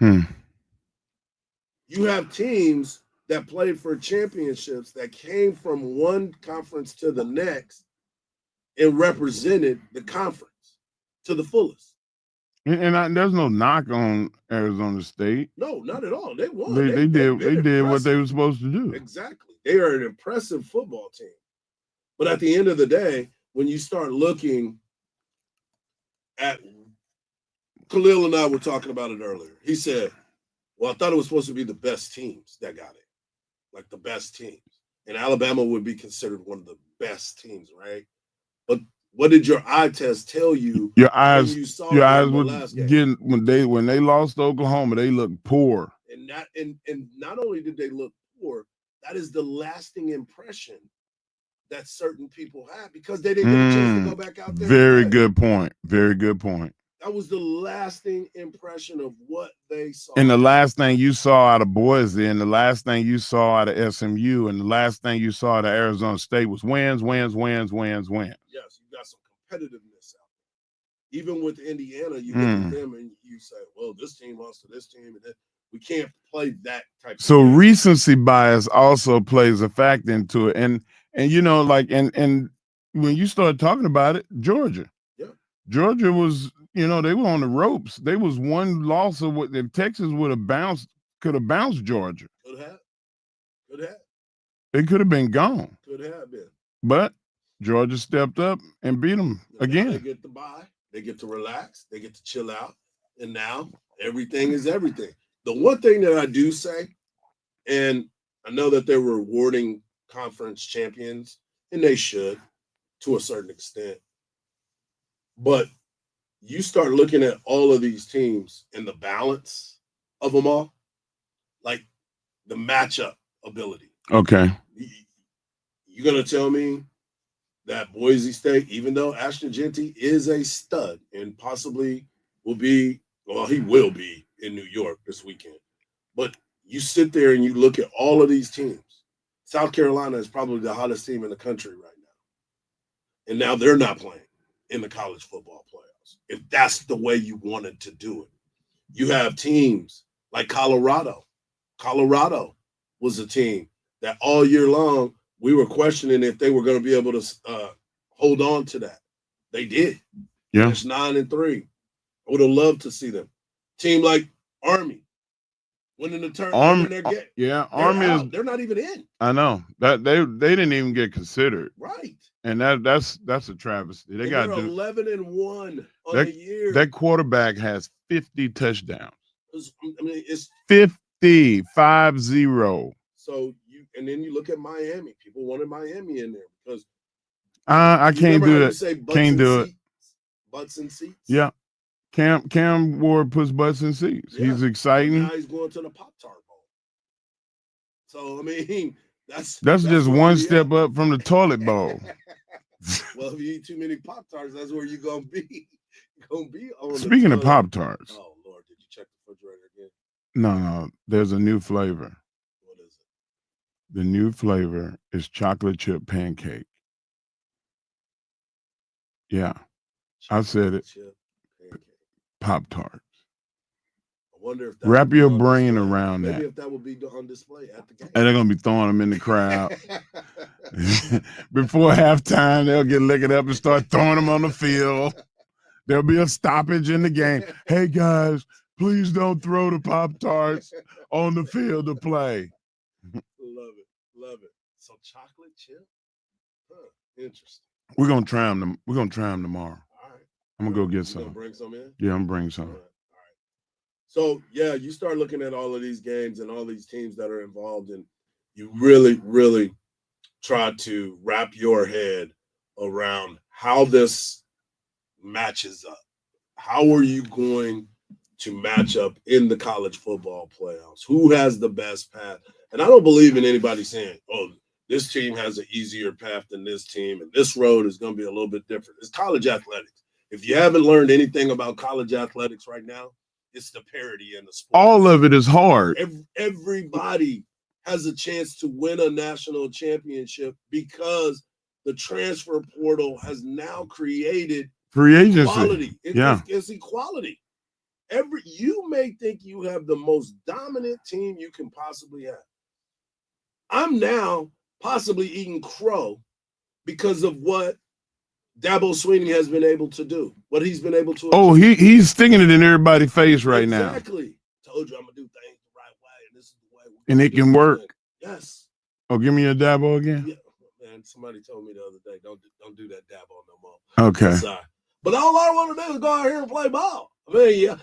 that. You have teams that played for championships that came from one conference to the next and represented the conference to the fullest. And there's no knock on Arizona State. No, not at all. They won. They did what they were supposed to do. Exactly. They are an impressive football team. But at the end of the day, when you start looking at, Khalil and I were talking about it earlier. He said, well, I thought it was supposed to be the best teams that got it, like the best teams. And Alabama would be considered one of the best teams, right? But what did your eye test tell you? Your eyes were getting when they lost to Oklahoma, they looked poor. And not only did they look poor, that is the lasting impression that certain people had, because they didn't get a chance to go back out there. Very good point. Very good point. That was the lasting impression of what they saw. And the last thing you saw out of Boise, and the last thing you saw out of SMU, and the last thing you saw out of Arizona State was wins. Yes, you got some competitiveness out there. Even with Indiana, you look at them and you say, well, this team lost to this team, and we can't play that type of So game. recency bias also plays a factor into it. And you know, like, and when you start talking about it, Georgia was, you know, they were on the ropes. They was one loss of what if Texas could have bounced Georgia. Could have. They could have been gone. Could have been. But Georgia stepped up and beat them again. They get to buy. They get to relax. They get to chill out. And now everything is everything. The one thing that I do say, and I know that they're rewarding conference champions, and they should to a certain extent, but you start looking at all of these teams and the balance of them all, like the matchup ability. Okay. You're going to tell me that Boise State, even though Ashton Genty is a stud and possibly will be, well, he will be in New York this weekend, but you sit there and you look at all of these teams. South Carolina is probably the hottest team in the country right now. And now they're not playing in the college football playoffs, if that's the way you wanted to do it. You have teams like Colorado. Colorado was a team that all year long we were questioning if they were going to be able to hold on to that. They did. Yeah. It's 9-3. I would have loved to see them. Team like Army winning the tournament. Army they're not even in. I know that they didn't even get considered. Right. And that's a travesty. They got 11-1 on the year. That quarterback has 50 touchdowns. It's 50, 5-0. So and then you look at Miami. People wanted Miami in there because I can't do it. Can't do it. Butts and seats. Yeah. Cam Ward puts butts in seats. Yeah. He's exciting. Now he's going to the Pop-Tart Bowl. So I mean, that's just one step up from the toilet bowl. Well, if you eat too many Pop-Tarts, that's where you're gonna be. You're gonna be on. Speaking of Pop-Tarts. Oh Lord, did you check the refrigerator again? No. There's a new flavor. What is it? The new flavor is chocolate chip pancake. Yeah, I said it. Pop-Tarts. I wonder if wrap your brain around Maybe that. if that would be on display at the game. And they're gonna be throwing them in the crowd. Before halftime, they'll get licked up and start throwing them on the field. There'll be a stoppage in the game. Hey guys, please don't throw the Pop-Tarts on the field to play. Love it. So chocolate chip? Huh, interesting. We're gonna try them. We're gonna try them tomorrow. All right. I'm gonna go get some. Gonna bring some in? Yeah, I'm bringing some. All right. So yeah, you start looking at all of these games and all these teams that are involved, and you really, really try to wrap your head around how this matches up. How are you going to match up in the college football playoffs? Who has the best path? And I don't believe in anybody saying, oh, this team has an easier path than this team, and this road is going to be a little bit different. It's college athletics. If you haven't learned anything about college athletics right now, it's the parity in the sport. All of it is hard. Everybody has a chance to win a national championship because the transfer portal has now created free agency. Equality. It's equality. You may think you have the most dominant team you can possibly have. I'm now possibly eating crow because of what Dabo Swinney has been able to do, what he's been able to. Oh, he's sticking it in everybody's face right now. Exactly. Told you I'm gonna do things the right way, and this is the way. And it can work. Yes. Oh, give me a Dabo again. Yeah, man. Somebody told me the other day, don't do that Dabo no more. Okay. Sorry. But all I want to do is go out here and play ball. I mean,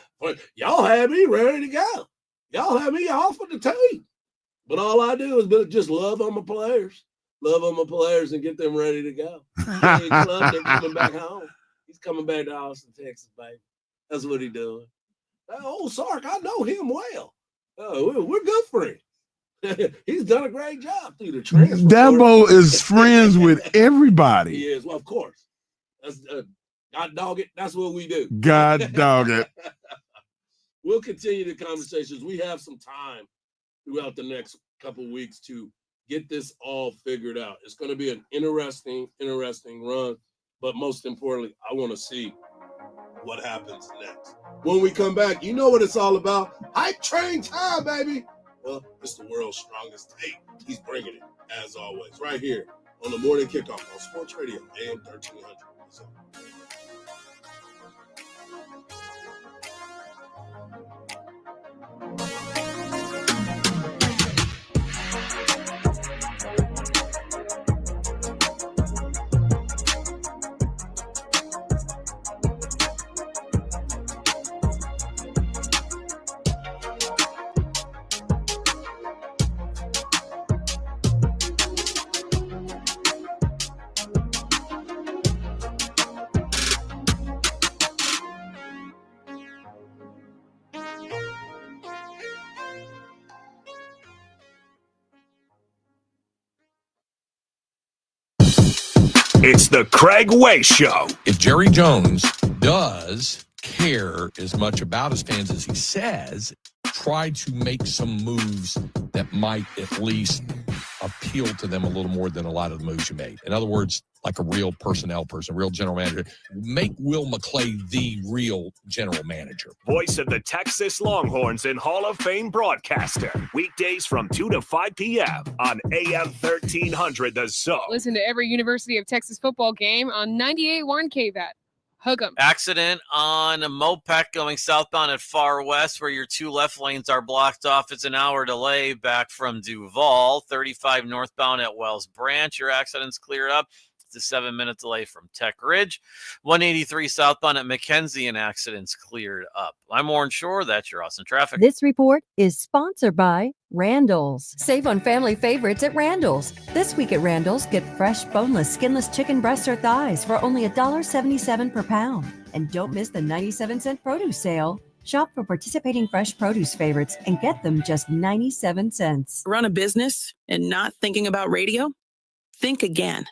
y'all had me ready to go. Y'all had me off of the team. But all I do is just love on my players. Love on my players and get them ready to go. They're coming back home. He's coming back to Austin, Texas, baby. That's what he's doing. That old Sark, I know him well. We're good friends. He's done a great job through the transfer. Dabo is friends with everybody. He is. Well, of course. That's God dog it. That's what we do. God dog it. We'll continue the conversations. We have some time throughout the next couple of weeks to get this all figured out. It's going to be an interesting run. But most importantly, I want to see what happens next. When we come back, you know what it's all about. Hype train time, baby. Well, it's the world's strongest tape. He's bringing it, as always, right here on the morning kickoff on Sports Radio, AM 1300. It's the Craig Way Show. If Jerry Jones does care as much about his fans as he says, try to make some moves that might at least appeal to them a little more than a lot of the moves you made. In other words, like a real personnel person, real general manager. Make Will McClay the real general manager. Voice of the Texas Longhorns and Hall of Fame broadcaster. Weekdays from 2 to 5 p.m. on AM 1300 The Zone. Listen to every University of Texas football game on 98.1 KVAT. Hook 'em. Accident on a moped going southbound at Far West where your two left lanes are blocked off. It's an hour delay back from Duval. 35 northbound at Wells Branch. Your accident's cleared up. It's a 7-minute delay from Tech Ridge. 183 southbound at McKenzie, and accidents cleared up. I'm Warren Shore. That's your Austin traffic. This report is sponsored by Randall's. Save on family favorites at Randall's. This week at Randall's, get fresh, boneless, skinless chicken breasts or thighs for only $1.77 per pound. And don't miss the 97-cent produce sale. Shop for participating fresh produce favorites and get them just 97 cents. Run a business and not thinking about radio? Think again.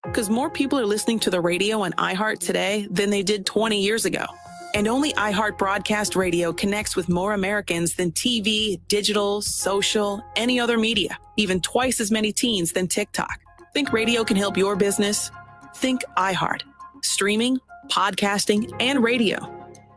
Because more people are listening to the radio on iHeart today than they did 20 years ago. And only iHeart Broadcast Radio connects with more Americans than TV, digital, social, any other media, even twice as many teens than TikTok. Think radio can help your business? Think iHeart. Streaming, podcasting, and radio.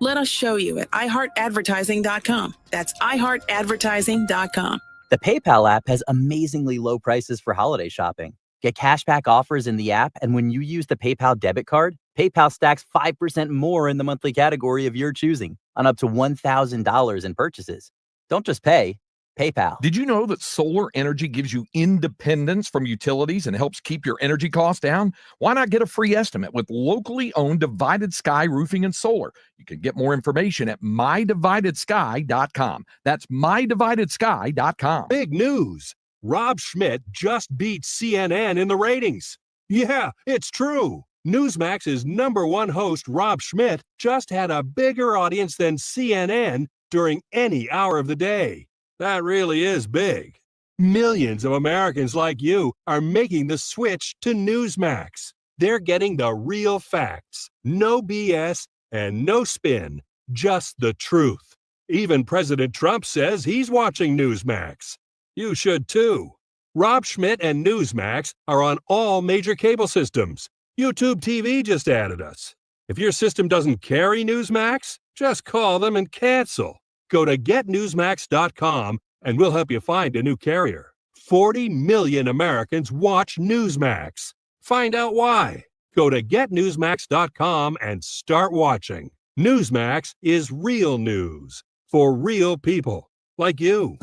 Let us show you at iHeartAdvertising.com. That's iHeartAdvertising.com. The PayPal app has amazingly low prices for holiday shopping. Get cashback offers in the app, and when you use the PayPal debit card, PayPal stacks 5% more in the monthly category of your choosing on up to $1,000 in purchases. Don't just pay, PayPal. Did you know that solar energy gives you independence from utilities and helps keep your energy costs down? Why not get a free estimate with locally owned Divided Sky Roofing and Solar? You can get more information at mydividedsky.com. That's mydividedsky.com. Big news. Rob Schmidt just beat CNN in the ratings. Yeah, it's true. Newsmax's #1 host, Rob Schmidt, just had a bigger audience than CNN during any hour of the day. That really is big. Millions of Americans like you are making the switch to Newsmax. They're getting the real facts, no BS and no spin, just the truth. Even President Trump says he's watching Newsmax. You should too. Rob Schmidt and Newsmax are on all major cable systems. YouTube TV just added us. If your system doesn't carry Newsmax, just call them and cancel. Go to getnewsmax.com and we'll help you find a new carrier. 40 million Americans watch Newsmax. Find out why. Go to getnewsmax.com and start watching. Newsmax is real news for real people like you.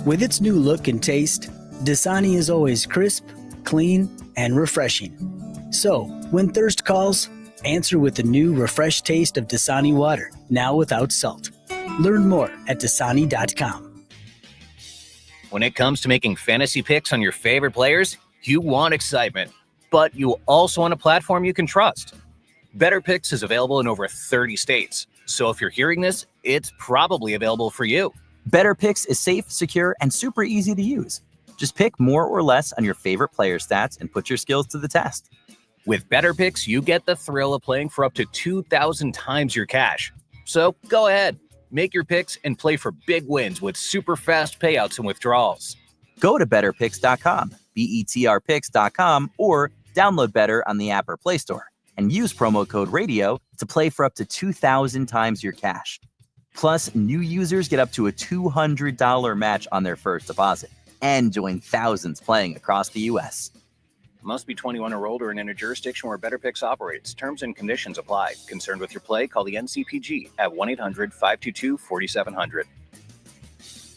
With its new look and taste, Dasani is always crisp, clean, and refreshing. So, when thirst calls, answer with the new refreshed taste of Dasani water, now without salt. Learn more at Dasani.com. When it comes to making fantasy picks on your favorite players, you want excitement, but you also want a platform you can trust. Better Picks is available in over 30 states, so if you're hearing this, it's probably available for you. Better Picks is safe, secure, and super easy to use. Just pick more or less on your favorite player stats and put your skills to the test. With Better Picks, you get the thrill of playing for up to 2,000 times your cash. So go ahead, make your picks and play for big wins with super fast payouts and withdrawals. Go to betterpicks.com, BETRpicks.com, or download Better on the App or Play Store and use promo code RADIO to play for up to 2,000 times your cash. Plus, new users get up to a $200 match on their first deposit and join thousands playing across the U.S. Must be 21 or older and in a jurisdiction where Better Picks operates. Terms and conditions apply. Concerned with your play? Call the NCPG at 1-800-522-4700.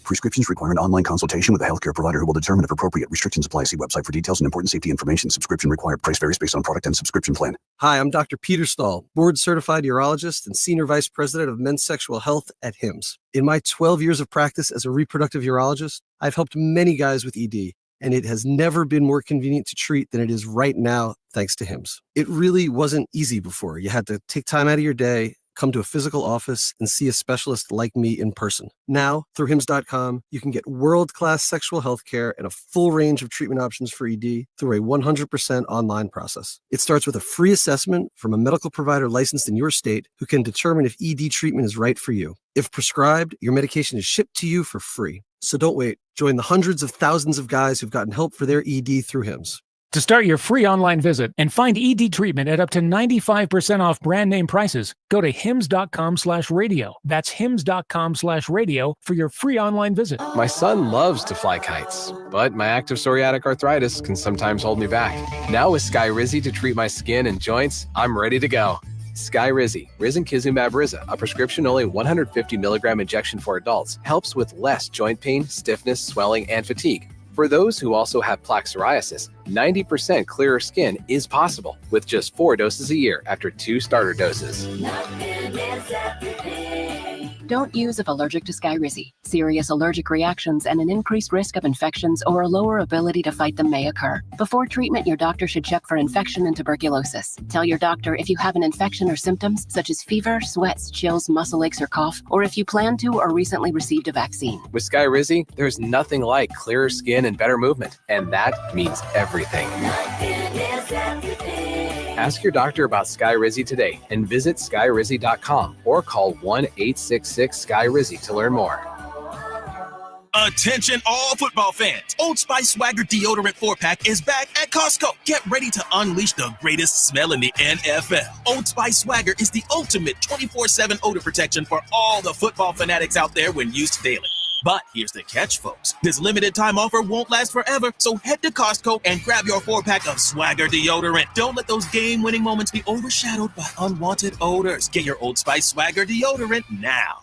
Prescriptions require an online consultation with a healthcare provider who will determine if appropriate. Restrictions apply. See website for details and important safety information. Subscription required. Price varies based on product and subscription plan. Hi, I'm Dr. Peter Stahl, board-certified urologist and senior vice president of men's sexual health at HIMSS. In my 12 years of practice as a reproductive urologist, I've helped many guys with ED, and it has never been more convenient to treat than it is right now, thanks to HIMSS. It really wasn't easy before. You had to take time out of your day, come to a physical office, and see a specialist like me in person. Now, through HIMSS.com, you can get world-class sexual health care and a full range of treatment options for ED through a 100% online process. It starts with a free assessment from a medical provider licensed in your state who can determine if ED treatment is right for you. If prescribed, your medication is shipped to you for free. So don't wait. Join the hundreds of thousands of guys who've gotten help for their ED through HIMSS. To start your free online visit and find ED treatment at up to 95% off brand name prices, go to hims.com/radio. That's hims.com/radio for your free online visit. My son loves to fly kites, but my active psoriatic arthritis can sometimes hold me back. Now with Skyrizi to treat my skin and joints, I'm ready to go. Skyrizi, risankizumab Riza, a prescription-only 150 milligram injection for adults, helps with less joint pain, stiffness, swelling, and fatigue. For those who also have plaque psoriasis, 90% clearer skin is possible with just 4 doses a year after 2 starter doses. Don't use if allergic to Skyrizi. Serious allergic reactions and an increased risk of infections or a lower ability to fight them may occur. Before treatment, your doctor should check for infection and tuberculosis. Tell your doctor if you have an infection or symptoms such as fever, sweats, chills, muscle aches, or cough, or if you plan to or recently received a vaccine. With Skyrizi, there's nothing like clearer skin and better movement, and that means everything. Ask your doctor about Skyrizi today and visit skyrizi.com or call 1-866-SKY-RIZZI to learn more. Attention all football fans. Old Spice Swagger Deodorant 4-pack is back at Costco. Get ready to unleash the greatest smell in the NFL. Old Spice Swagger is the ultimate 24/7 odor protection for all the football fanatics out there when used daily. But here's the catch, folks. This limited time offer won't last forever, so head to Costco and grab your 4-pack of Swagger Deodorant. Don't let those game-winning moments be overshadowed by unwanted odors. Get your Old Spice Swagger Deodorant now.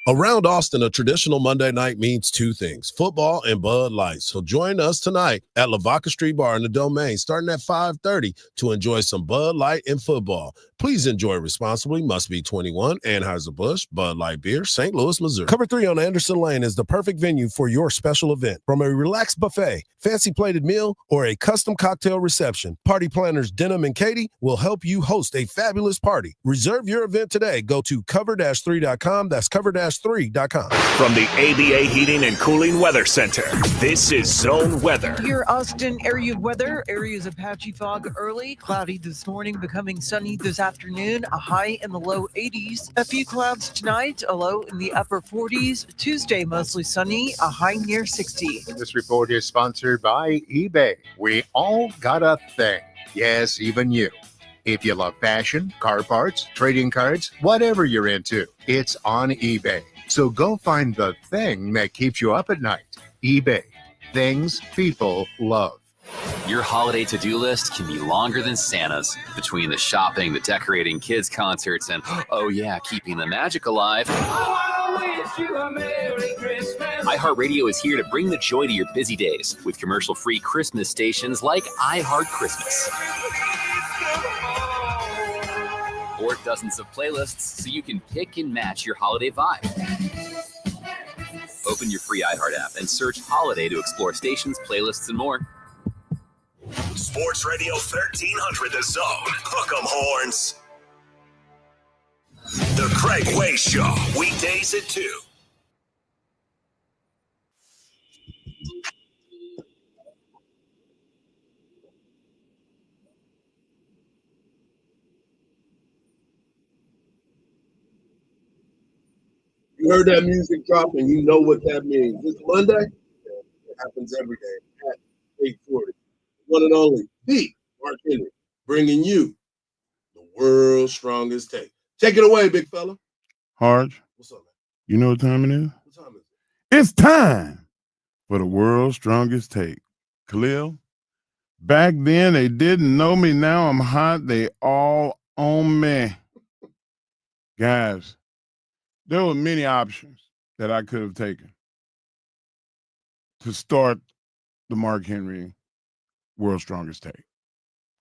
Around Austin, a traditional Monday night means 2 things, football and Bud Light. So join us tonight at Lavaca Street Bar in the Domain, starting at 5:30 to enjoy some Bud Light and football. Please enjoy responsibly. Must be 21. Anheuser-Busch, Bud Light Beer, St. Louis, Missouri. Cover 3 on Anderson Lane is the perfect venue for your special event. From a relaxed buffet, fancy plated meal, or a custom cocktail reception, Party Planners Denham and Katie will help you host a fabulous party. Reserve your event today. Go to cover-3.com. That's cover-3.com. From the ABA Heating and Cooling Weather Center, this is Zone Weather. Your Austin area weather. Areas of patchy fog early. Cloudy this morning, becoming sunny this afternoon. A high in the low 80s. A few clouds tonight. A low in the upper 40s. Tuesday, mostly sunny. A high near 60. This report is sponsored by eBay. We all got a thing. Yes, even you. If you love fashion, car parts, trading cards, whatever you're into, it's on eBay. So go find the thing that keeps you up at night. eBay. Things people love. Your holiday to-do list can be longer than Santa's. Between the shopping, the decorating, kids' concerts, and, oh yeah, keeping the magic alive. iHeartRadio is here to bring the joy to your busy days with commercial-free Christmas stations like iHeart Christmas. Or dozens of playlists so you can pick and match your holiday vibe. Open your free iHeart app and search Holiday to explore stations, playlists, and more. Sports Radio 1300 The Zone. Hook 'em horns. The Craig Way Show. Weekdays at 2. You heard that music drop and you know what that means. It's Monday. It happens every day at 8:40. One and only, the Mark Henry, bringing you the world's strongest take. Take it away, big fella. Harge. What's up, man? You know what time it is? What time is it? It's time for the world's strongest take. Khalil, back then they didn't know me. Now I'm hot. They all own me. Guys, there were many options that I could have taken to start the Mark Henry World's Strongest Take.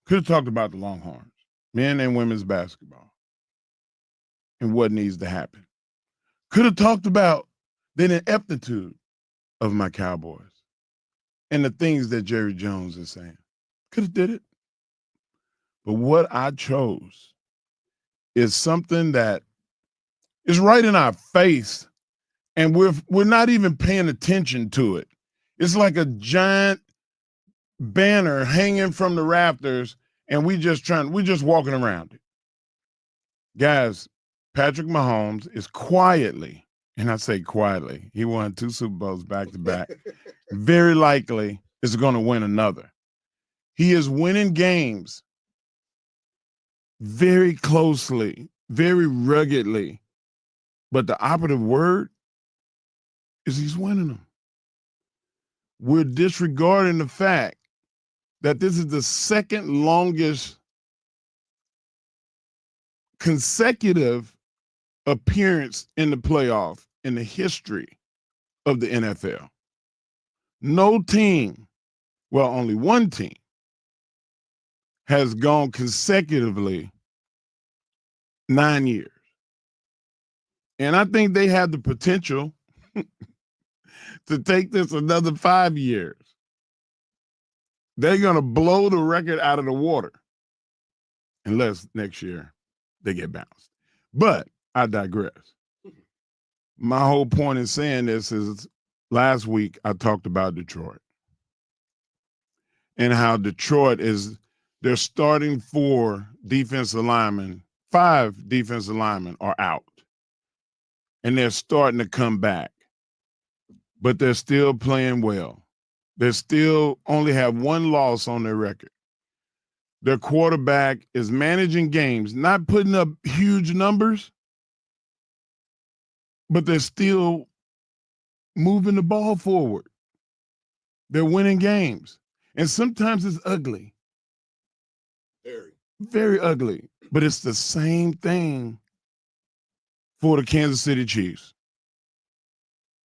Could have talked about the Longhorns, men and women's basketball, and what needs to happen. Could have talked about the ineptitude of my Cowboys and the things that Jerry Jones is saying. Could have did it. But what I chose is something that is right in our face, and we're not even paying attention to it. It's like a giant banner hanging from the rafters, and we're just walking around it. Guys, Patrick Mahomes is quietly, and I say quietly, he won 2 Super Bowls back to back, very likely is going to win another. He is winning games very closely, very ruggedly. But the operative word is he's winning them. We're disregarding the fact that this is the second longest consecutive appearance in the playoff in the history of the NFL. No team, well, only one team, has gone consecutively 9 years. And I think they have the potential to take this another 5 years. They're going to blow the record out of the water unless next year they get bounced. But I digress. My whole point in saying this is last week I talked about Detroit and how Detroit is their starting 4 defensive linemen, 5 defensive linemen are out. And they're starting to come back. But they're still playing well. They still only have 1 loss on their record. Their quarterback is managing games, not putting up huge numbers, but they're still moving the ball forward. They're winning games. And sometimes it's ugly. Very. Very ugly. But it's the same thing for the Kansas City Chiefs.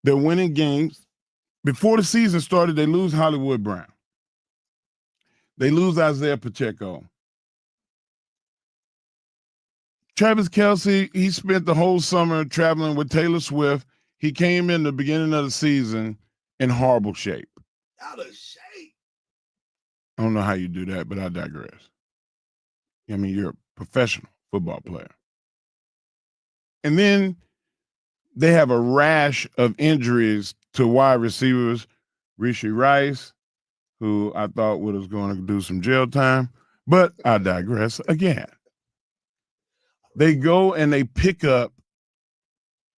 They're winning games. Before the season started, they lose Hollywood Brown. They lose Isaiah Pacheco. Travis Kelce, he spent the whole summer traveling with Taylor Swift. He came in the beginning of the season in horrible shape. Out of shape. I don't know how you do that, but I digress. I mean, you're a professional football player. And then they have a rash of injuries to wide receivers. Rishi Rice, who I thought was going to do some jail time, but I digress again. They go and they pick up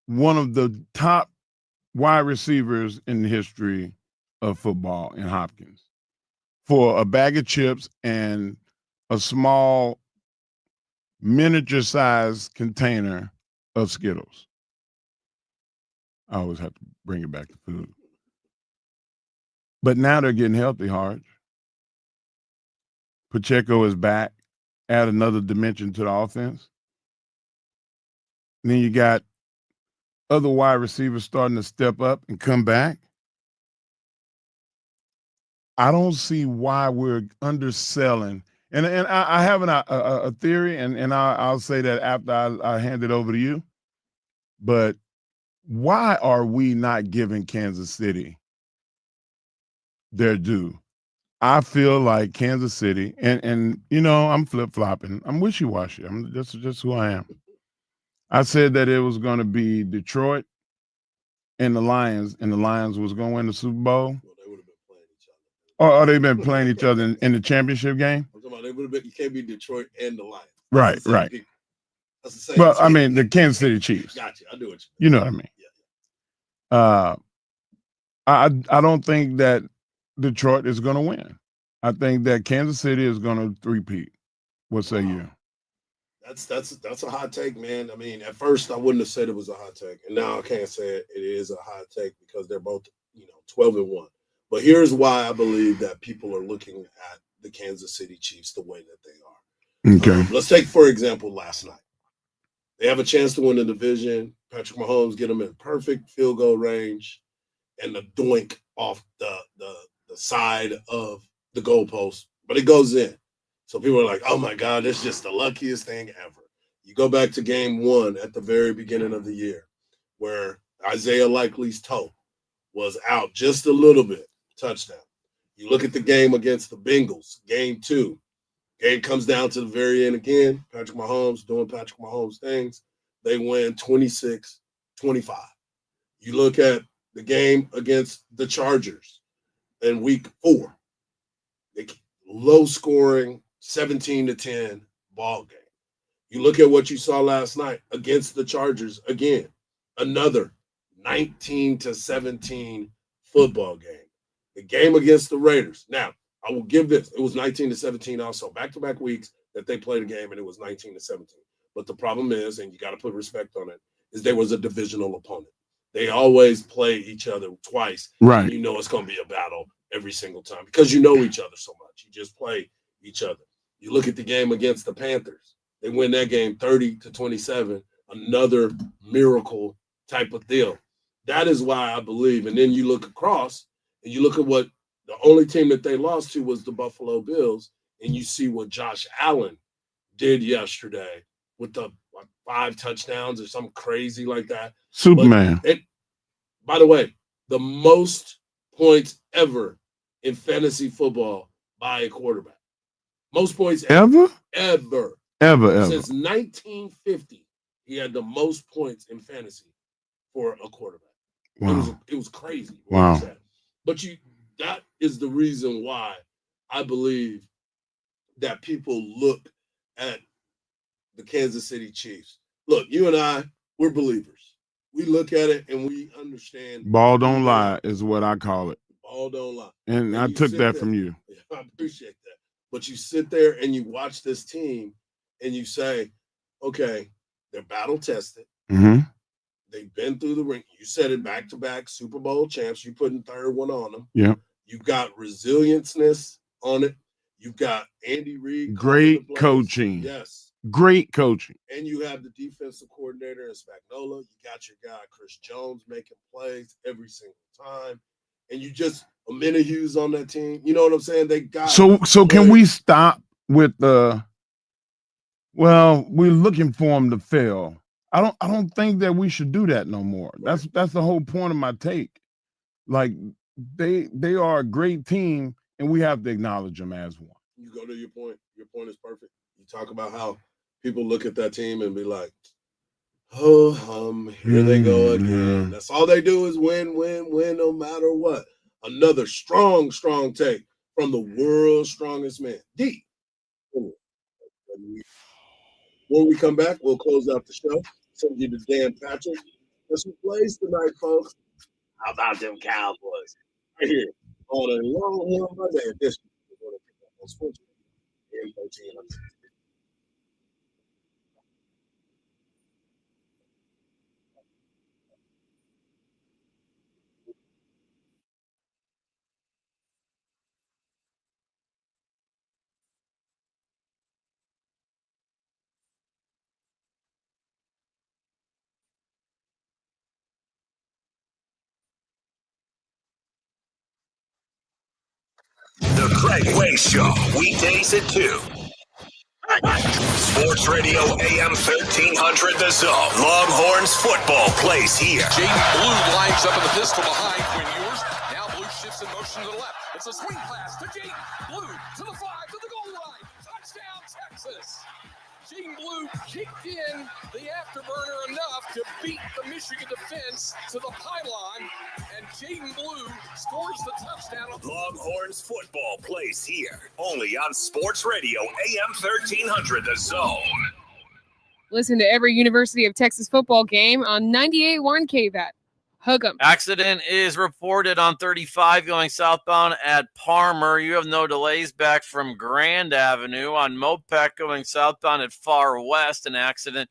one of the top wide receivers in the history of football in Hopkins for a bag of chips and a small miniature-sized container of Skittles. I always have to bring it back to food. But now they're getting healthy, Harge. Pacheco is back, add another dimension to the offense. And then you got other wide receivers starting to step up and come back. I don't see why we're underselling. And I have a theory, and I'll say that after I hand it over to you. But why are we not giving Kansas City their due? I feel like Kansas City, and you know, I'm flip-flopping. I'm wishy-washy. That's just who I am. I said that it was going to be Detroit and the Lions was going to win the Super Bowl. Or they've been playing each other in the championship game? I'm talking about they would have been. You can't be Detroit and the Lions. Right. People. That's the same. Well, I mean, the Kansas City Chiefs. Gotcha. I do what you know what I mean. Yeah. I don't think that Detroit is going to win. I think that Kansas City is going to three-peat. What say you? That's a hot take, man. I mean, at first I wouldn't have said it was a hot take, and now I can't say it is a hot take because they're both 12-1. But here's why I believe that people are looking at the Kansas City Chiefs the way that they are. Okay. Let's take, for example, last night. They have a chance to win the division. Patrick Mahomes get them in perfect field goal range, and the doink off the side of the goalpost, but it goes in. So people are like, oh my God, that's just the luckiest thing ever. You go back to game 1 at the very beginning of the year where Isaiah Likely's toe was out just a little bit, touchdown. You look at the game against the Bengals, game 2. Game comes down to the very end again. Patrick Mahomes doing Patrick Mahomes things. They win 26-25. You look at the game against the Chargers in week 4. Low scoring, 17-10 ball game. You look at what you saw last night against the Chargers again, another 19-17 football game. The game against the Raiders. Now, I will give this. It was 19-17 also. Back-to-back weeks that they played a game, and it was 19-17. But the problem is, and you got to put respect on it, is there was a divisional opponent. They always play each other twice. Right. You know it's going to be a battle every single time because you know each other so much. You just play each other. You look at the game against the Panthers. They win that game 30-27, another miracle type of deal. That is why I believe. And then you look across and you look at what the only team that they lost to was the Buffalo Bills, and you see what Josh Allen did yesterday with the 5 touchdowns or something crazy like that. Superman. By the way, the most points ever in fantasy football by a quarterback. Most points Ever? Ever. Since 1950, he had the most points in fantasy for a quarterback. Wow. It was crazy. Wow. But that is the reason why I believe that people look at the Kansas City Chiefs. Look, you and I, we're believers. We look at it and we understand. Ball don't lie is what I call it. Ball don't lie. And I took that from you. I appreciate that. But you sit there and you watch this team and you say, okay, they're battle tested. Mm-hmm. They've been through the ring. You said it, back-to-back Super Bowl champs. You putting third one on them. Yeah. You've got resilienceness on it. You've got Andy Reid. Great coaching. Yes. Great coaching. And you have the defensive coordinator in Spagnuolo. You got your guy, Chris Jones, making plays every single time. And you just, Amina Hughes on that team. You know what I'm saying? They got So can we stop with well, we're looking for them to fail. I don't think that we should do that no more. That's the whole point of my take. Like they are a great team, and we have to acknowledge them as one. You go to your point. Your point is perfect. You talk about how people look at that team and be like, oh, here they go again. That's all they do is win, no matter what. Another strong take from the world's strongest man, D. When we come back, we'll close out the show. Send you to Dan Patrick. Guess who plays tonight, folks? How about them Cowboys? Right here on a Longhorn Monday edition. We're going to pick up on Sports Radio 1300. The Craig Way Show, weekdays at 2. Sports Radio AM 1300 The Zone. Longhorns football plays here. Jaden Blue lines up in the pistol behind Quinn Ewers. Now Blue shifts in motion to the left. It's a swing pass to Jaden Blue to the 5 to the goal line. Touchdown, Texas. Jaden Blue kicked in the afterburner enough to beat the Michigan defense to the pylon, and Jaden Blue scores the touchdown. Longhorns football plays here, only on Sports Radio AM 1300 The Zone. Listen to every University of Texas football game on 98.1 KVAT. Hug 'em. Accident is reported on 35 going southbound at Palmer. You have no delays back from Grand Avenue. On Mopac going southbound at Far West, an accident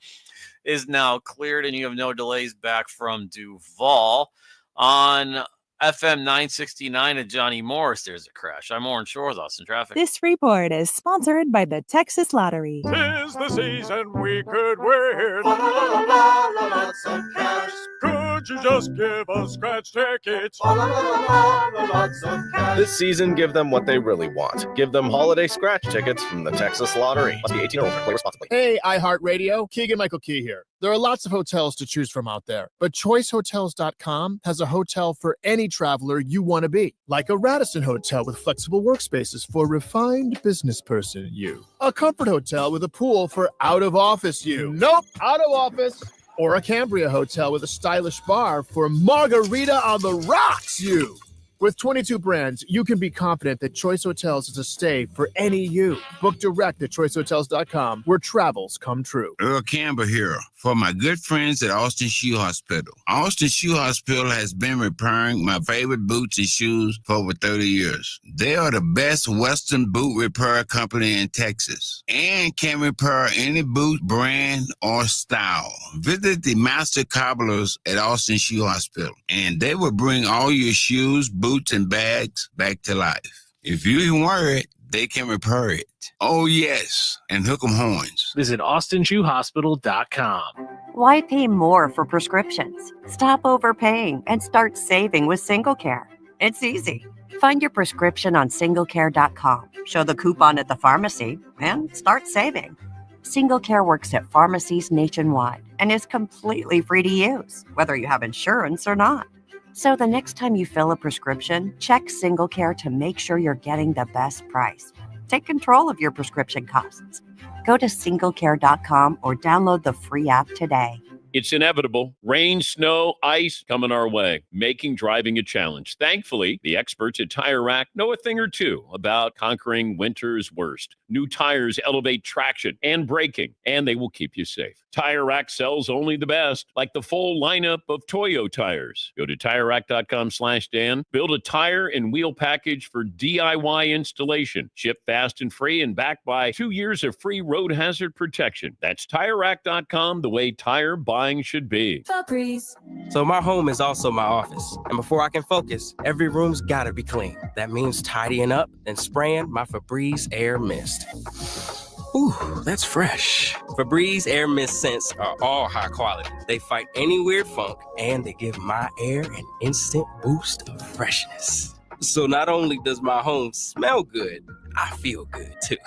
is now cleared, and you have no delays back from Duval. On FM 969 at Johnny Morris, there's a crash. I'm Orange Shore with Austin Traffic. This report is sponsored by the Texas Lottery. 'Tis the season we could win. Lots of cash. Could you just give us scratch tickets? Lots of cash. This season, give them what they really want. Give them holiday scratch tickets from the Texas Lottery. Must be 18 or older. Play responsibly. Hey, iHeartRadio. Keegan-Michael Key here. There are lots of hotels to choose from out there, but ChoiceHotels.com has a hotel for any traveler you want to be, like a Radisson hotel with flexible workspaces for refined business person you, a Comfort hotel with a pool for out-of-office you. Nope, out of office. Or a Cambria hotel with a stylish bar for margarita on the rocks you. With 22 brands, you can be confident that Choice Hotels is a stay for any you. Book direct at choicehotels.com, where travels come true. Earl Campbell here for my good friends at Austin Shoe Hospital. Austin Shoe Hospital has been repairing my favorite boots and shoes for over 30 years. They are the best Western boot repair company in Texas and can repair any boot brand or style. Visit the master cobblers at Austin Shoe Hospital, and they will bring all your shoes, boots, and bags back to life. If you ain't worried, they can repair it. Oh, yes, and hook 'em horns. Visit AustinShoeHospital.com. Why pay more for prescriptions? Stop overpaying and start saving with SingleCare. It's easy. Find your prescription on SingleCare.com, show the coupon at the pharmacy, and start saving. SingleCare works at pharmacies nationwide and is completely free to use, whether you have insurance or not. So the next time you fill a prescription, check SingleCare to make sure you're getting the best price. Take control of your prescription costs. Go to SingleCare.com or download the free app today. It's inevitable. Rain, snow, ice coming our way, making driving a challenge. Thankfully, the experts at Tire Rack know a thing or two about conquering winter's worst. New tires elevate traction and braking, and they will keep you safe. Tire Rack sells only the best, like the full lineup of Toyo tires. Go to TireRack.com/Dan. Build a tire and wheel package for DIY installation. Ship fast and free and backed by 2 years of free road hazard protection. That's TireRack.com, the way tire buying should be. Febreze. So my home is also my office. And before I can focus, every room's gotta be clean. That means tidying up and spraying my Febreze Air Mist. Ooh, that's fresh. Febreze Air Mist scents are all high quality. They fight any weird funk, and they give my air an instant boost of freshness. So not only does my home smell good, I feel good too.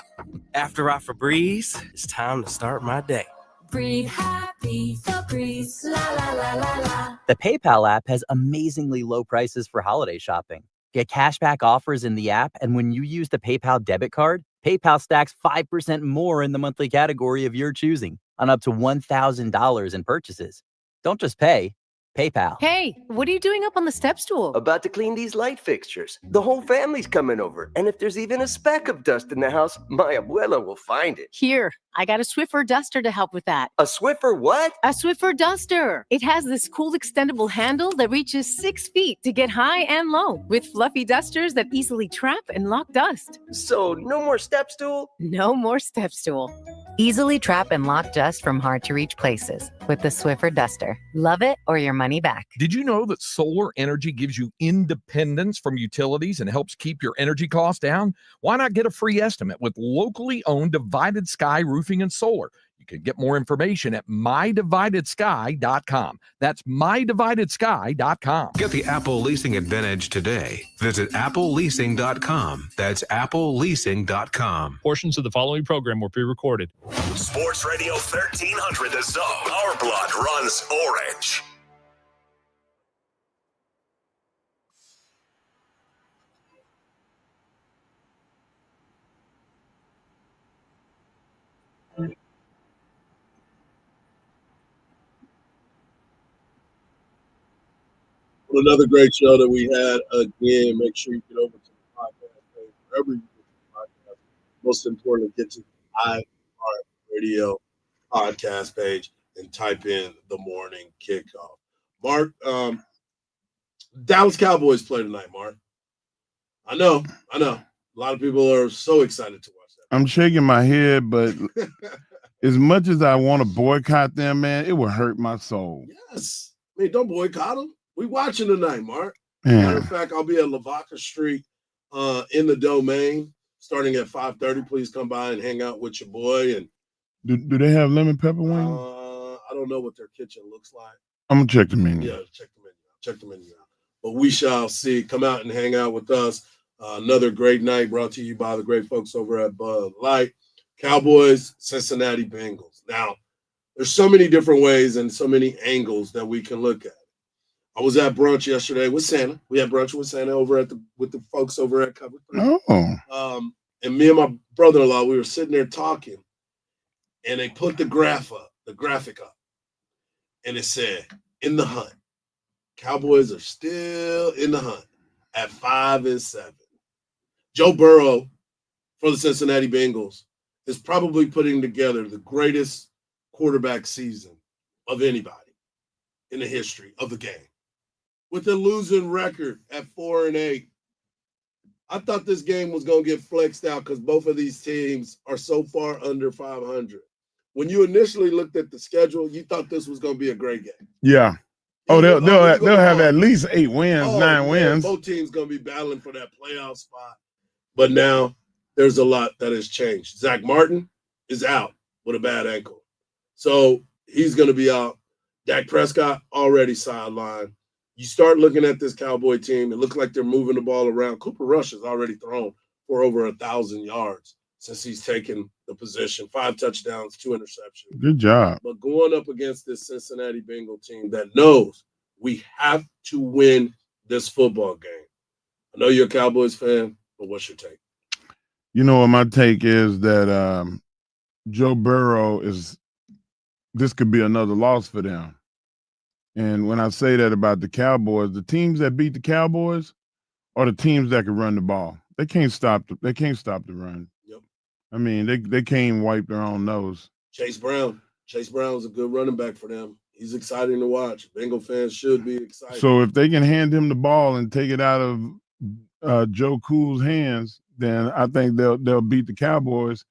After I Febreze, it's time to start my day. Breathe happy, Febreze, la la la la la. The PayPal app has amazingly low prices for holiday shopping. Get cashback offers in the app, and when you use the PayPal debit card, PayPal stacks 5% more in the monthly category of your choosing on up to $1,000 in purchases. Don't just pay, PayPal. Hey, what are you doing up on the step stool? About to clean these light fixtures. The whole family's coming over, and if there's even a speck of dust in the house, my abuela will find it. Here, I got a Swiffer duster to help with that. A Swiffer what? A Swiffer duster. It has this cool extendable handle that reaches 6 feet to get high and low, with fluffy dusters that easily trap and lock dust. So no more step stool? No more step stool. Easily trap and lock dust from hard-to-reach places with the Swiffer duster. Love it or your money back. Did you know that solar energy gives you independence from utilities and helps keep your energy costs down? Why not get a free estimate with locally owned Divided Sky Roofing and Solar? You can get more information at mydividedsky.com. That's mydividedsky.com. Get the Apple Leasing Advantage today. Visit appleleasing.com. That's appleleasing.com. Portions of the following program were pre-recorded. Sports Radio 1300, The Zone. Our blood runs orange. Another great show that we had again. Make sure you get over to the podcast page, wherever you get the podcast. Most importantly, get to the iHeartRadio podcast page and type in the morning kickoff. Mark, Dallas Cowboys play tonight, Mark. I know. A lot of people are so excited to watch that. I'm shaking my head, but as much as I want to boycott them, man, it will hurt my soul. Yes. I mean, don't boycott them. We watching tonight, Mark. Yeah. Matter of fact, I'll be at Lavaca Street in the Domain starting at 5:30. Please come by and hang out with your boy. And do they have lemon pepper wings? I don't know what their kitchen looks like. I'm gonna check the menu. Yeah, check the menu out. But we shall see. Come out and hang out with us. Another great night brought to you by the great folks over at Bud Light. Cowboys, Cincinnati Bengals. Now, there's so many different ways and so many angles that we can look at. I was at brunch yesterday with Santa. We had brunch with Santa over at with the folks over at Cover 3. Oh. And me and my brother-in-law, we were sitting there talking, and they put the graphic up, and it said, "In the hunt, Cowboys are still in the hunt at 5-7. Joe Burrow for the Cincinnati Bengals is probably putting together the greatest quarterback season of anybody in the history of the game. With a losing record at 4-8. I thought this game was going to get flexed out because both of these teams are so far under 500. When you initially looked at the schedule, you thought this was going to be a great game. Yeah. Oh, they'll have at least 8 wins, 9 wins. Both teams going to be battling for that playoff spot. But now there's a lot that has changed. Zach Martin is out with a bad ankle. So he's going to be out. Dak Prescott already sidelined. You start looking at this Cowboy team, it looks like they're moving the ball around. Cooper Rush has already thrown for over 1,000 yards since he's taken the position. 5 touchdowns, 2 interceptions. Good job. But going up against this Cincinnati Bengal team that knows we have to win this football game. I know you're a Cowboys fan, but what's your take? You know what my take is that Joe Burrow this could be another loss for them. And when I say that about the Cowboys, the teams that beat the Cowboys are the teams that can run the ball. They can't stop the run. Yep. I mean, they can't wipe their own nose. Chase Brown's a good running back for them. He's exciting to watch. Bengal fans should be excited. So if they can hand him the ball and take it out of Joe Cool's hands, then I think they'll beat the Cowboys.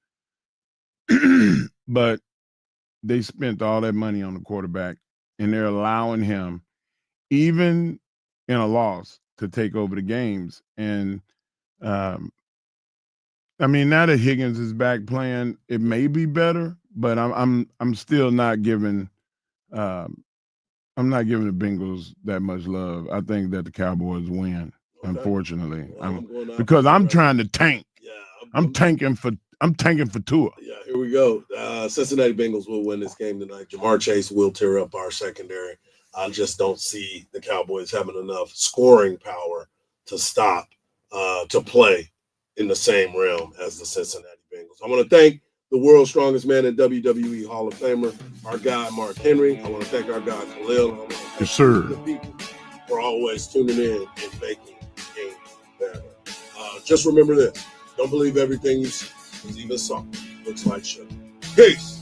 But they spent all that money on the quarterback, and they're allowing him, even in a loss, to take over the games. And I mean, now that Higgins is back playing, it may be better, but I'm still not giving I'm not giving the Bengals that much love. I think that the Cowboys win, unfortunately, because I'm trying to tank. Yeah, I'm tanking for Tua. Yeah, here we go. Cincinnati Bengals will win this game tonight. Jamar Chase will tear up our secondary. I just don't see the Cowboys having enough scoring power to stop, to play in the same realm as the Cincinnati Bengals. I want to thank the world's strongest man in WWE Hall of Famer, our guy, Mark Henry. I want to thank our guy, Khalil. And I want to thank Yes, sir. the people for always tuning in and making games better. Just remember this. Don't believe everything you see, because even something looks like sugar. Peace.